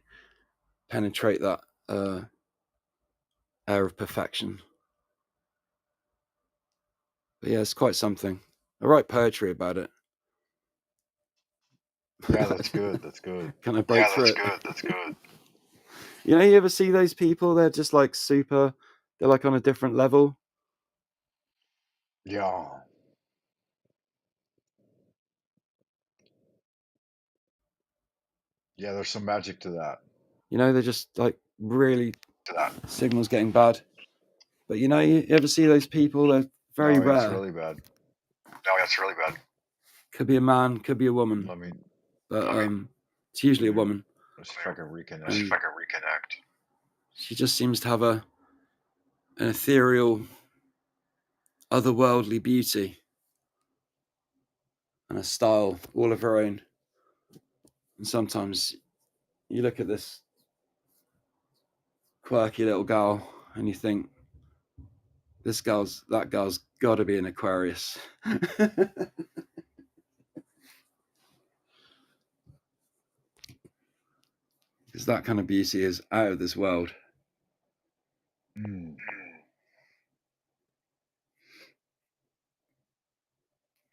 C: that air of perfection? But yeah, it's quite something. I write poetry about it.
A: Yeah, that's good. That's good.
C: Can I break through it?
D: That's good.
C: You ever see those people? They're just like super. They're like on a different level.
A: Yeah. Yeah, there's some magic to that.
C: They're just like really.
D: To that.
C: Signal's getting bad. But you ever see those people? They're very rare.
A: It's really bad.
D: No, that's really bad.
C: Could be a man, could be a woman.
A: Let me.
C: It's usually a woman.
A: Let's see if I can reconnect.
C: She just seems to have an ethereal, otherworldly beauty and a style all of her own. And sometimes you look at this quirky little gal and you think, that girl's got to be an Aquarius. Because that kind of beauty is out of this world.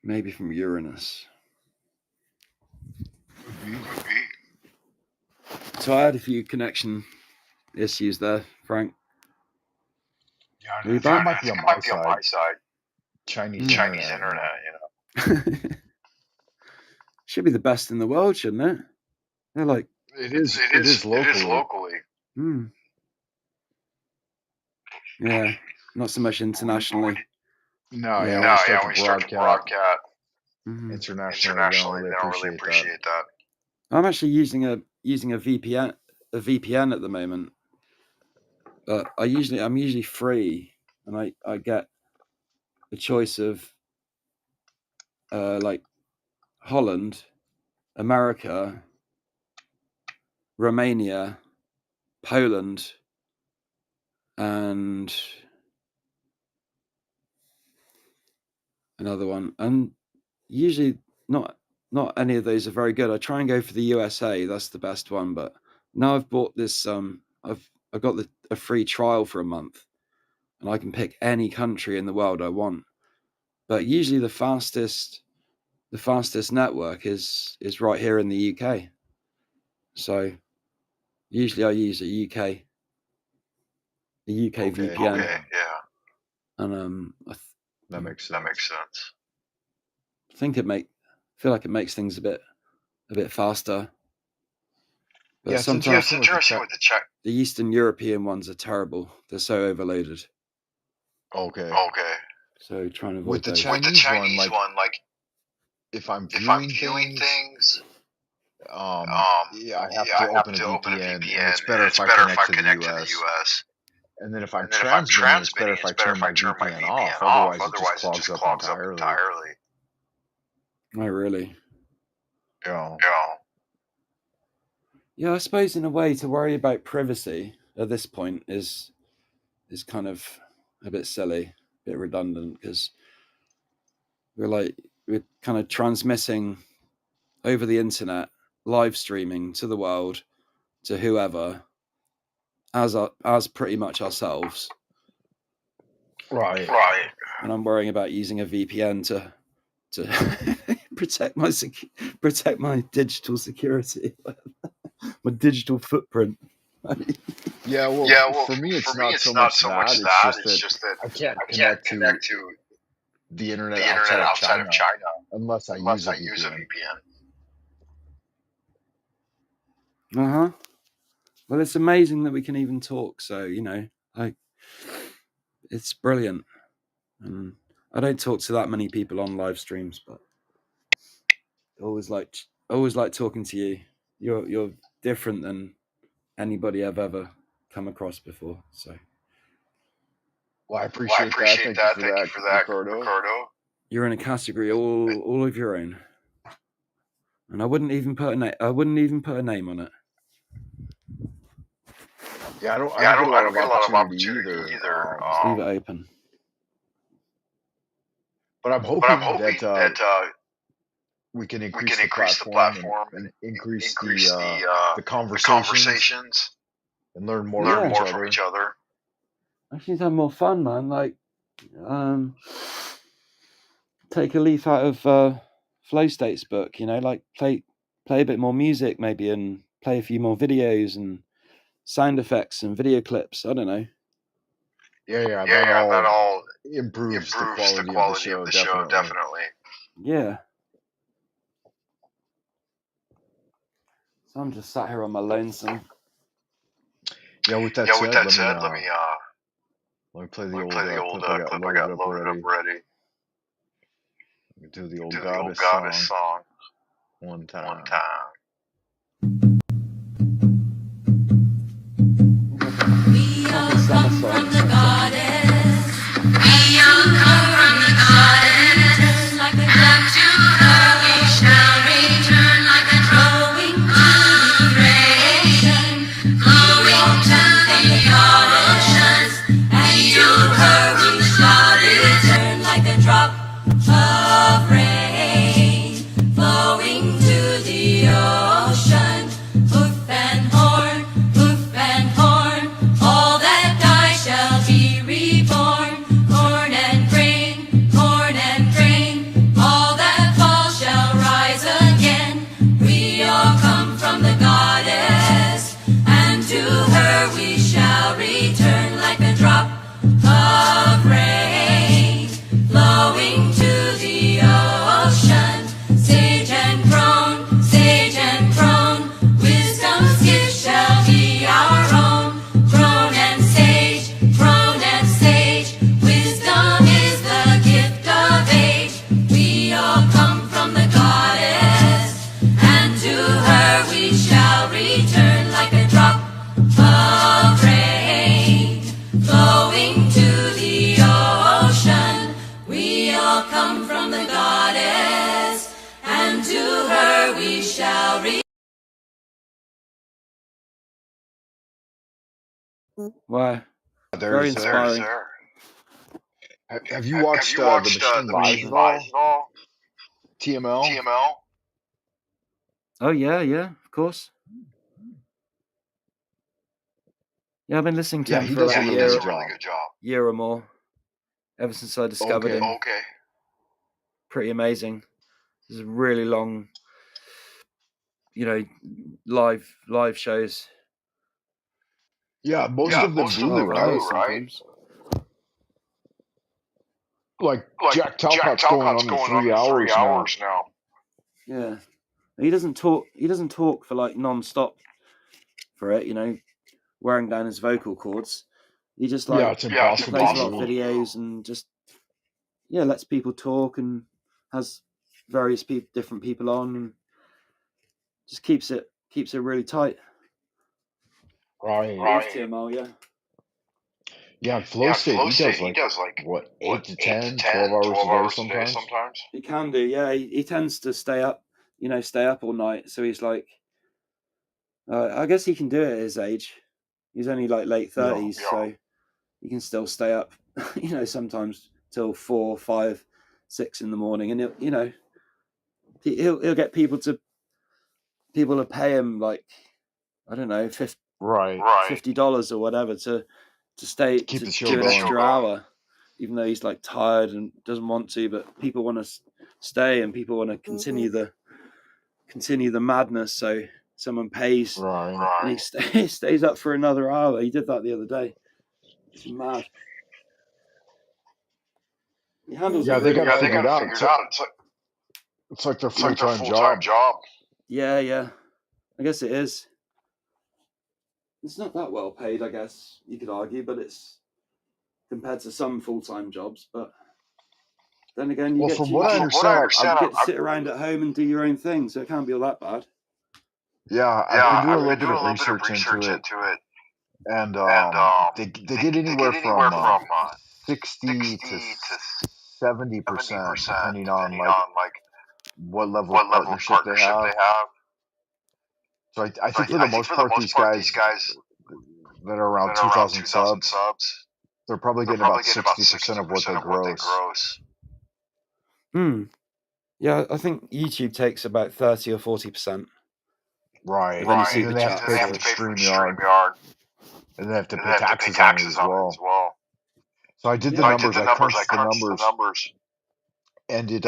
C: Maybe from Uranus. So I had a few connection issues there, Frank.
A: Yeah, I think it might be on my side. Chinese internet.
C: Should be the best in the world, shouldn't it? They're like,
A: it is locally.
C: Yeah, not so much internationally.
A: No,
C: Yeah.
A: when you start to broadcast internationally, they don't really appreciate that.
C: I'm actually using a VPN at the moment, but I'm usually free, and I get a choice of like Holland, America, Romania, Poland, and another one, and usually not any of those are very good. I try and go for the USA, that's the best one, but now I've bought this I've got a free trial for a month, and I can pick any country in the world I want. But usually the fastest network is right here in the UK. So usually I use a UK VPN.
D: Okay, yeah.
C: And
A: that makes sense.
C: I think feel like it makes things a bit faster. But sometimes
A: it's interesting with the check.
C: The Eastern European ones are terrible. They're so overloaded.
A: Okay.
C: So trying to avoid
A: with the
C: those.
A: Chinese one, like if I'm viewing things, I have to open a VPN, and it's better if I connect to the US. And then if I'm transmitting, it's better if I turn my VPN off. Otherwise, it just clogs up entirely.
C: Oh, really?
A: Yeah.
C: Yeah, I suppose in a way to worry about privacy at this point is kind of a bit silly, a bit redundant, because we're kind of transmitting over the internet, live streaming to the world, to whoever, as pretty much ourselves.
A: Right.
C: And I'm worrying about using a VPN to protect my digital security, my digital footprint.
A: Yeah, well, for me, it's not so much that. It's just that I can't connect to the internet outside of China unless I use a VPN.
C: Uh-huh. Well, it's amazing that we can even talk. So, it's brilliant. And I don't talk to that many people on live streams, but I always like talking to you. You're different than anybody I've ever come across before. So,
A: well, I appreciate that. Thank you for that, Ricardo.
C: You're in a category all of your own, and I wouldn't even put a name on it.
A: Yeah, I don't get a lot of opportunity either.
C: Just leave it open.
A: But I'm hoping that we can increase the platform and increase the conversations and learn more from each other.
C: Actually, have more fun, man. Like, take a leaf out of Flow State's book. Like play a bit more music, maybe, and play a few more videos and sound effects and video clips. I don't know.
A: Yeah, that all improves the quality of the show, definitely.
C: Yeah. So I'm just sat here on my lonesome.
A: Yeah, with that said, let me play the old clip I got loaded up ready. Let me do the old goddess song one time.
E: We all come from the goddess. We all come from the goddess. Like a duck to her we shall return, like a growing creation, flowing to the oceans. And to her we shall return, like a drop of rain, flowing to the ocean. Hoof and horn, all that die shall be reborn. Corn and grain, all that fall shall rise again. We all come from the goddess, and to her we shall return, like a drop of rain, flowing to the ocean. Sage and crone, wisdom's gift shall be our own. Crone and sage, wisdom is the gift of age. We all come from the goddess, and to her we shall return, like a drop of rain, flowing to the ocean. We all come from the goddess, and to her we shall return.
C: Wow. Very inspiring.
A: Have you watched the Machine Live at all? TML?
C: Oh yeah, of course. Yeah, I've been listening to him for about a
A: really good job.
C: year or more, ever since I discovered him.
A: Okay.
C: Pretty amazing. This is a really long, live shows.
A: Yeah, most of them do, right?
C: Sometimes.
A: Like Jack Talcott's going on in 3 hours now.
C: Yeah, he doesn't talk for like non-stop for it. Wearing down his vocal cords. He just
A: it's impossible.
C: Plays a lot of videos and just lets people talk and has various different people on and just keeps it really tight.
A: Right.
C: It is TML, yeah.
A: Yeah, in flow state, he does like what, 8 to 10, 12 hours a day sometimes.
C: He can do, yeah. He tends to stay up all night. So he's like, I guess he can do it at his age. He's only like late 30s, so he can still stay up, sometimes till 4, 5, 6 in the morning, and he'll get people to pay him like, I don't know, $50 or whatever to stay
A: Keep
C: to
A: the show
C: do an
A: going.
C: extra hour, even though he's like tired and doesn't want to. But people want to stay, and people want to continue the madness. So someone pays, and he stays up for another hour. He did that the other day. It's mad. He handles it really well.
A: They got it figured out. It's like their full-time job.
C: Yeah. I guess it is. It's not that well paid, I guess you could argue, but it's compared to some full-time jobs. But then again, you get to sit around at home and do your own thing, so it can't be all that bad.
A: Yeah, I've been doing a little bit of research into it, and they get anywhere from 60 to 70%, depending on like what level of partnership they have. So I think for the most part, these guys that are around 2,000 subs, they're probably getting about 60% of what they gross.
C: Yeah, I think YouTube takes about 30 or 40%.
A: Right.
C: And then you see
A: and
C: the
A: they have to pay
C: chat.
A: for the StreamYard. And they have to pay taxes on it as well. So I did the numbers. I crunched the numbers. And it's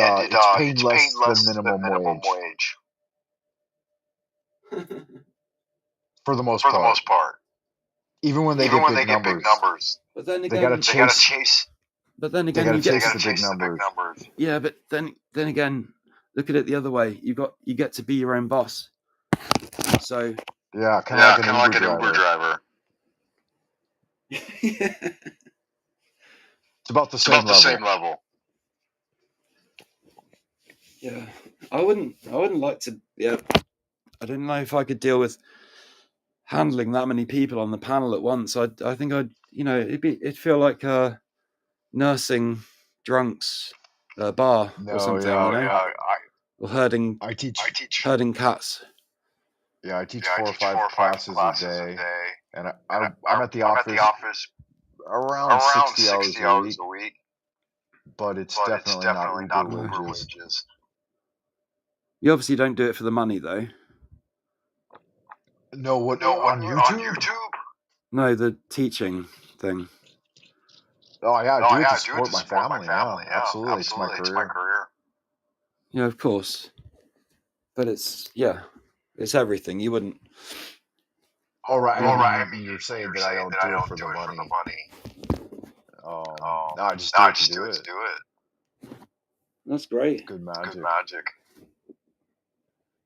A: paying less than minimum wage. For the most part. Even when they get big numbers.
C: But then again,
A: they gotta chase.
C: But then again,
A: you get the big numbers.
C: Yeah, but then again, look at it the other way. You get to be your own boss. So
A: yeah, kind of like an Uber driver.
C: It's
A: about the same level.
C: Yeah, I wouldn't like to. Yeah, I don't know if I could deal with handling that many people on the panel at once. I think it'd feel like nursing drunks at a bar or something. Or herding cats.
A: Yeah, I teach 4 or 5 classes a day, and I'm at the office around 60 hours a week. But it's definitely not Uber wages.
C: You obviously don't do it for the money, though.
A: No, on YouTube?
C: No, the teaching thing.
A: Oh yeah, I do it to support my family. Yeah, absolutely. It's my career.
C: Yeah, of course. But it's everything. You wouldn't.
A: All right. I mean, you're saying that I don't do it for the money. No, I just do it to do it.
C: That's great.
A: Good magic.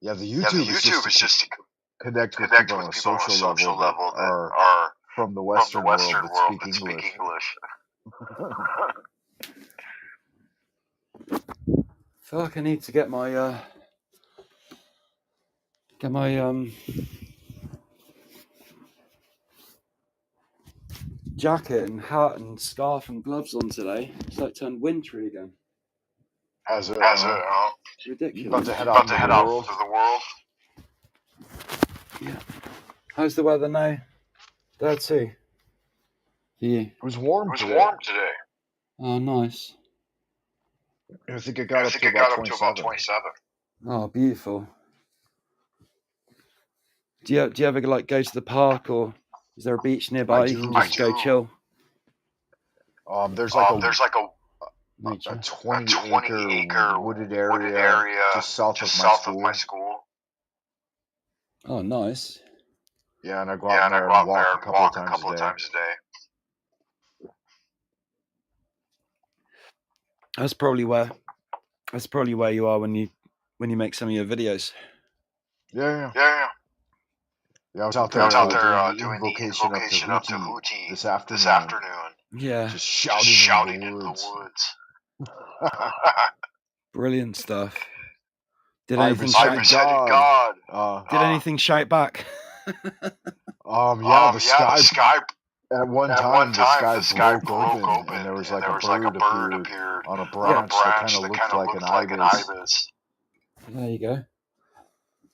A: Yeah, the YouTube is just to connect with people on a social level that are from the Western world that speak English.
C: I feel like I need to get my jacket and hat and scarf and gloves on today. It's like turned wintry again.
A: Has it?
C: It's ridiculous.
A: About to head out to the world.
C: Yeah. How's the weather now? There too. For you?
A: It was warm today.
C: Oh, nice.
A: I think it got up to about 27.
C: Oh, beautiful. Do you ever like go to the park, or is there a beach nearby? You can just go chill.
A: There's like a 20-acre wooded area just south of my school.
C: Oh, nice.
A: Yeah, and I go out there and walk a couple of times a day.
C: That's probably where you are when you make some of your videos.
A: Yeah. I was out there doing the invocation up to Hootie this afternoon.
C: Yeah.
A: Just shouting in the woods.
C: Brilliant stuff. Did
A: I
C: anything
A: recited God.
C: Did anything shout back?
A: The sky At one time, the sky broke open, and there was like a bird appeared on a branch that kind of looked like an ibis.
C: There you go.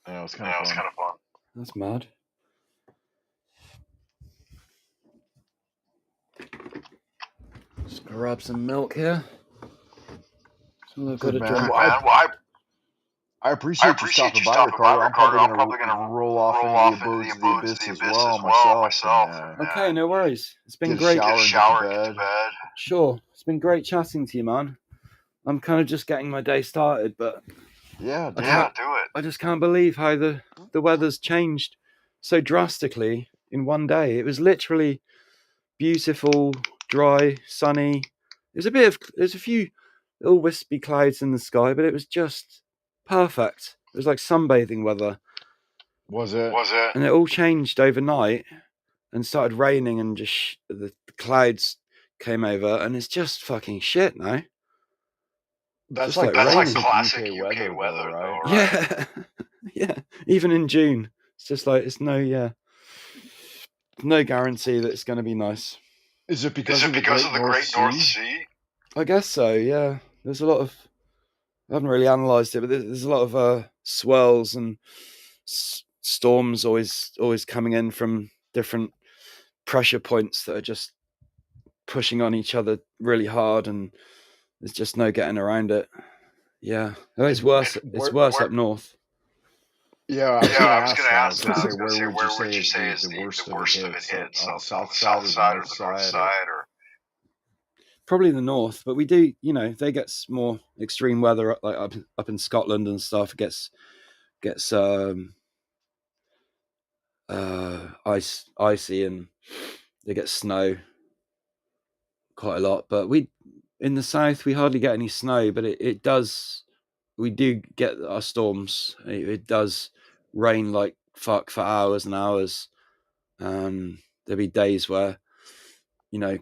A: Yeah, it was kind of fun.
C: That's mad. Just grab some milk here. That's all I've got to drink.
A: Well, I appreciate you stopping by, Ricardo. I'm probably gonna roll off into the abodes of the abyss as well myself.
C: Okay, no worries. It's been
A: Get a
C: great.
A: shower and get to bed.
C: Sure, it's been great chatting to you, man. I'm kind of just getting my day started, but
A: Yeah, do
C: it. I just can't believe how the weather's changed so drastically in one day. It was literally beautiful, dry, sunny. There's a few little wispy clouds in the sky, but it was just perfect. It was like sunbathing weather.
A: Was it?
C: And it all changed overnight and started raining, and just the clouds came over, and it's just fucking shit now.
A: That's
C: like
A: classic UK weather, though, right?
C: Yeah. Yeah. Even in June. It's just like, it's no guarantee that it's going to be nice.
A: Is it because of the Great North Sea?
C: I guess so, yeah. There's a lot of, I haven't really analysed it, but there's a lot of swells and storms always coming in from different pressure points that are just pushing on each other really hard, and there's just no getting around it. Yeah, it's worse. It's worse up north.
A: Yeah, I was going to ask that. Where would you say is the worst of it hits? On the south side or the north side? Or
C: probably the north, but we do, they get more extreme weather like up in Scotland and stuff. It gets icy, and they get snow quite a lot. But in the south we hardly get any snow, but it does. We do get our storms. It does rain like fuck for hours and hours. There'll be days where,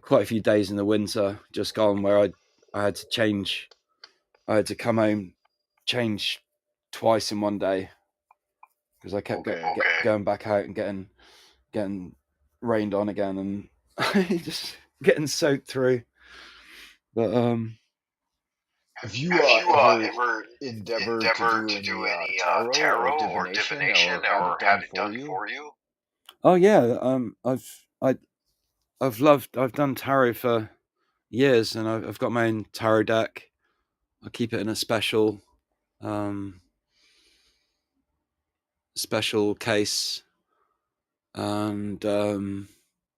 C: quite a few days in the winter just gone where I had to change. I had to come home, change twice in one day because I kept going back out and getting rained on again, and just getting soaked through. But
A: have you ever endeavored to do any tarot or divination or had it done for you?
C: Oh yeah, I've done tarot for years, and I've got my own tarot deck. I keep it in a special case, and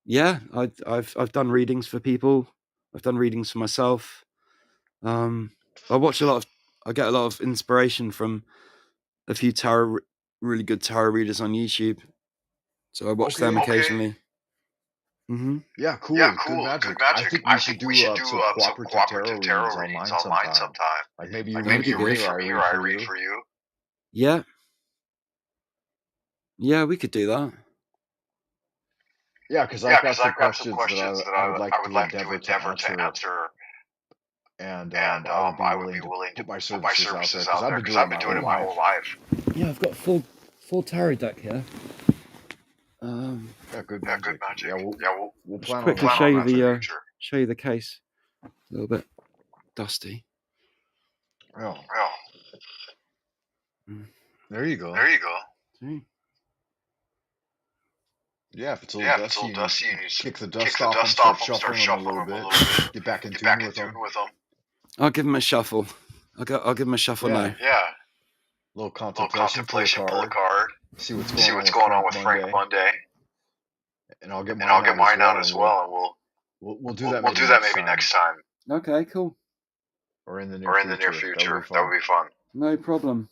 C: yeah, I've done readings for people. I've done readings for myself. I get a lot of inspiration from a few really good tarot readers on YouTube. So I watch them occasionally. Mm-hmm.
A: Yeah, cool. Good magic. I think we should do some cooperative tarot readings online sometime. Like maybe you read for me or I read for you.
C: Yeah. Yeah, we could do that.
A: Yeah, because I've got some questions that I would like to endeavor to answer. And I would be willing to put my services out there because I've been doing it my whole life.
C: Yeah, I've got full tarot deck here.
A: Yeah, good magic. Yeah, we'll plan
C: quickly
A: on
C: show you the case. A little bit dusty.
A: Oh. There you go.
C: See?
A: Yeah, if it's a little dusty, you kick the dust off and start shuffling them a little bit. Get back in tune with them.
C: I'll give him a shuffle. I'll give him a shuffle now.
A: Yeah. Little contemplation, pull a card. See what's going on with Frank Monday. And I'll get mine out as well, and we'll do that maybe next time.
C: Okay, cool.
A: Or in the near future. That would be fun.
C: No problem.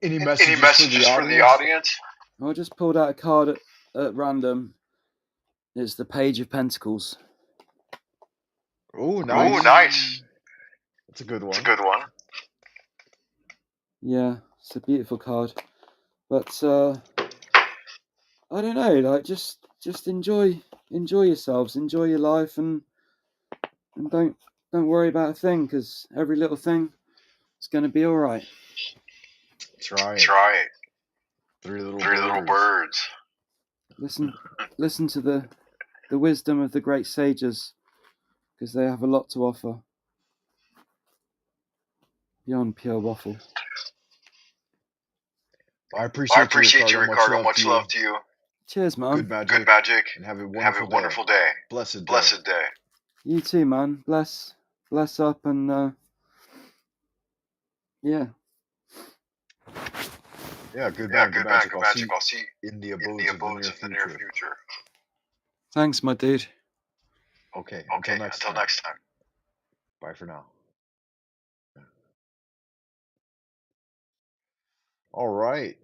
A: Any messages for the audience?
C: I just pulled out a card at random. It's the Page of Pentacles.
A: Oh, nice. That's a good one.
C: Yeah, it's a beautiful card. But I don't know, like just enjoy yourselves, enjoy your life, and don't worry about a thing, because every little thing is going to be all right.
A: Try it. Three little birds.
C: Listen to the wisdom of the great sages, because they have a lot to offer beyond pure waffle.
A: I appreciate you, Ricardo.
D: Much love to you.
C: Cheers, man.
A: Good magic.
D: Good magic.
A: And have a
D: Have a wonderful day.
A: Blessed day.
D: Blessed day.
C: You too, man. Bless up, and yeah.
A: Yeah, good
D: Good
A: magic.
D: magic. I'll see
A: you in the
D: in
A: abodes
D: the near future.
C: Thanks, my dude.
A: Okay,
D: Until next time.
A: Bye for now. All right.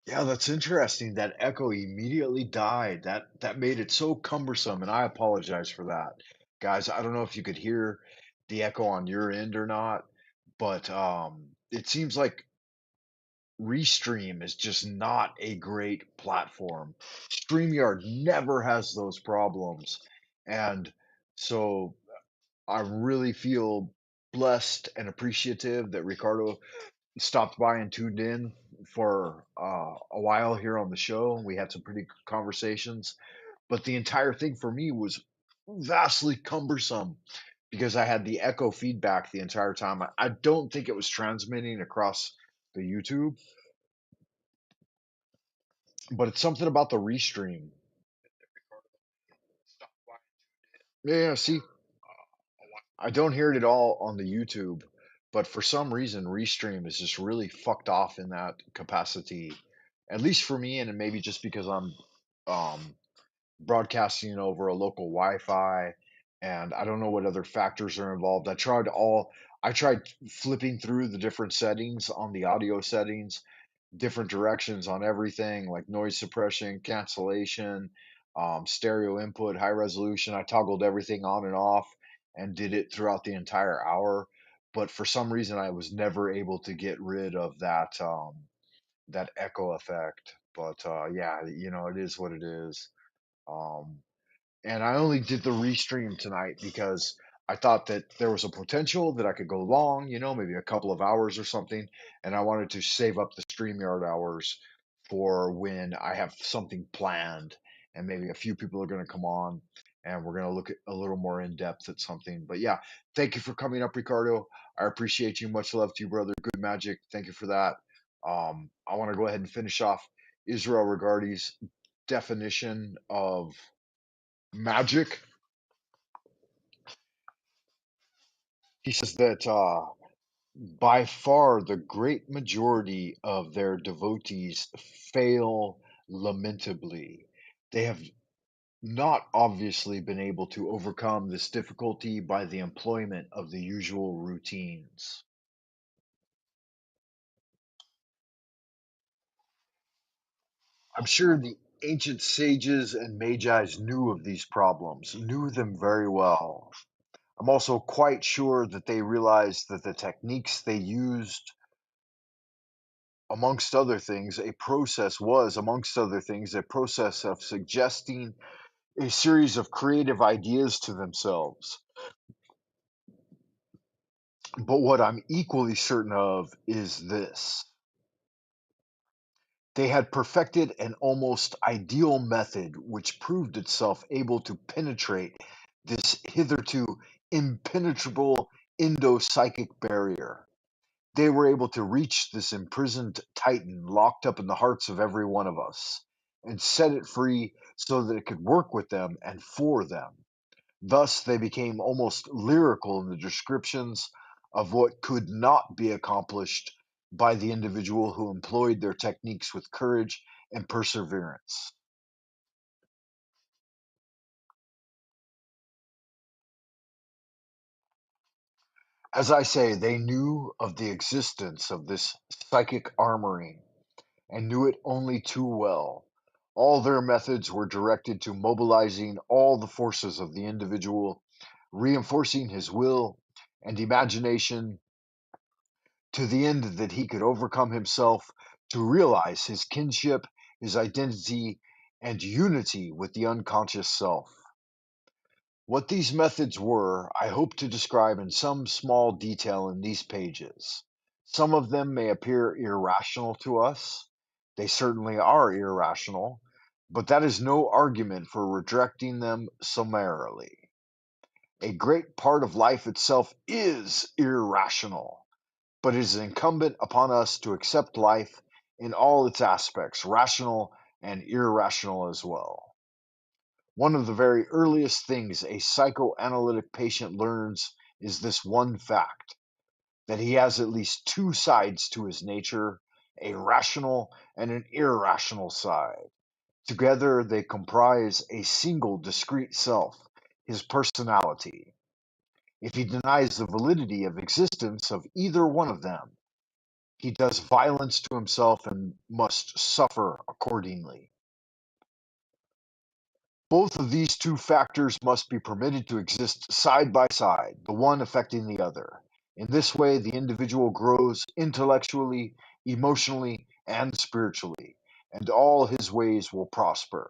A: Yeah, that's interesting. That echo immediately died. That made it so cumbersome, and I apologize for that. Guys, I don't know if you could hear the echo on your end or not, but it seems like Restream is just not a great platform. StreamYard never has those problems. And so I really feel blessed and appreciative that Ricardo stopped by and tuned in for a while here on the show. We had some pretty good conversations, but the entire thing for me was vastly cumbersome because I had the echo feedback the entire time. I don't think it was transmitting across the YouTube, but it's something about the restream. Yeah, see, I don't hear it at all on the YouTube, but for some reason, Restream is just really fucked off in that capacity. At least for me, and maybe just because I'm um, broadcasting over a local Wi-Fi, and I don't know what other factors are involved. I tried flipping through the different settings on the audio settings, different directions on everything like noise suppression, cancellation, stereo input, high resolution. I toggled everything on and off and did it throughout the entire hour. But for some reason, I was never able to get rid of that echo effect. But yeah, it is what it is. Um, and I only did the restream tonight because I thought that there was a potential that I could go long, maybe a couple of hours or something, and I wanted to save up the StreamYard hours for when I have something planned and maybe a few people are going to come on and we're going to look at a little more in depth at something. But yeah, thank you for coming up, Ricardo. I appreciate you. Much love to you, brother. Good magic. Thank you for that. I want to go ahead and finish off Israel Regardi's definition of magic. He says that by far the great majority of their devotees fail lamentably. They have not obviously been able to overcome this difficulty by the employment of the usual routines. I'm sure the ancient sages and magi's knew of these problems, knew them very well. I'm also quite sure that they realized that the techniques they used amongst other things, a process of suggesting a series of creative ideas to themselves. But what I'm equally certain of is this: they had perfected an almost ideal method which proved itself able to penetrate this hitherto impenetrable Indo-psychic barrier. They were able to reach this imprisoned titan locked up in the hearts of every one of us and set it free so that it could work with them and for them. Thus, they became almost lyrical in the descriptions of what could not be accomplished by the individual who employed their techniques with courage and perseverance. As I say, they knew of the existence of this psychic armoring and knew it only too well. All their methods were directed to mobilizing all the forces of the individual, reinforcing his will and imagination to the end that he could overcome himself to realize his kinship, his identity, and unity with the unconscious self. What these methods were, I hope to describe in some small detail in these pages. Some of them may appear irrational to us. They certainly are irrational, but that is no argument for rejecting them summarily. A great part of life itself is irrational, but it is incumbent upon us to accept life in all its aspects, rational and irrational as well. One of the very earliest things a psychoanalytic patient learns is this one fact, that he has at least two sides to his nature, a rational and an irrational side. Together they comprise a single discrete self, his personality. If he denies the validity of existence of either one of them, he does violence to himself and must suffer accordingly. Both of these two factors must be permitted to exist side by side, the one affecting the other. In this way, the individual grows intellectually, emotionally, and spiritually, and all his ways will prosper.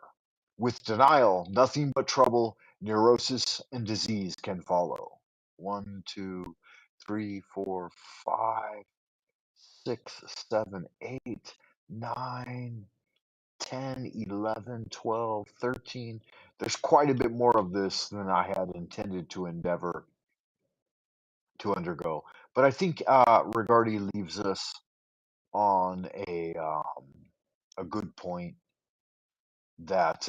A: With denial, nothing but trouble, neurosis, and disease can follow. 1, 2, 3, 4, 5, 6, 7, 8, 9, 10, 11, 12, 13. There's quite a bit more of this than I had intended to endeavor to undergo. But I think Rigardi leaves us on a good point that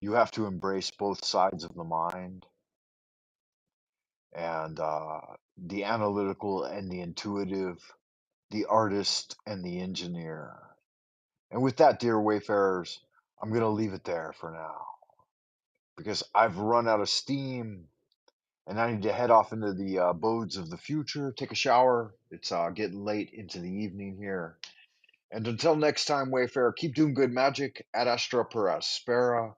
A: you have to embrace both sides of the mind, and the analytical and the intuitive, the artist and the engineer. And with that, dear Wayfarers, I'm going to leave it there for now, because I've run out of steam and I need to head off into the abodes of the future, take a shower. It's getting late into the evening here. And until next time, Wayfarer, keep doing good magic ad astra per aspera.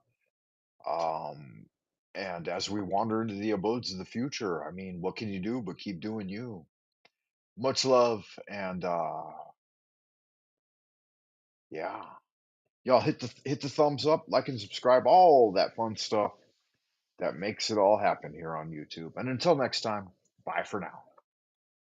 A: And as we wander into the abodes of the future, I mean, what can you do but keep doing you? Much love, and yeah. Y'all hit the thumbs up, like and subscribe, all that fun stuff that makes it all happen here on YouTube. And until next time, bye for now.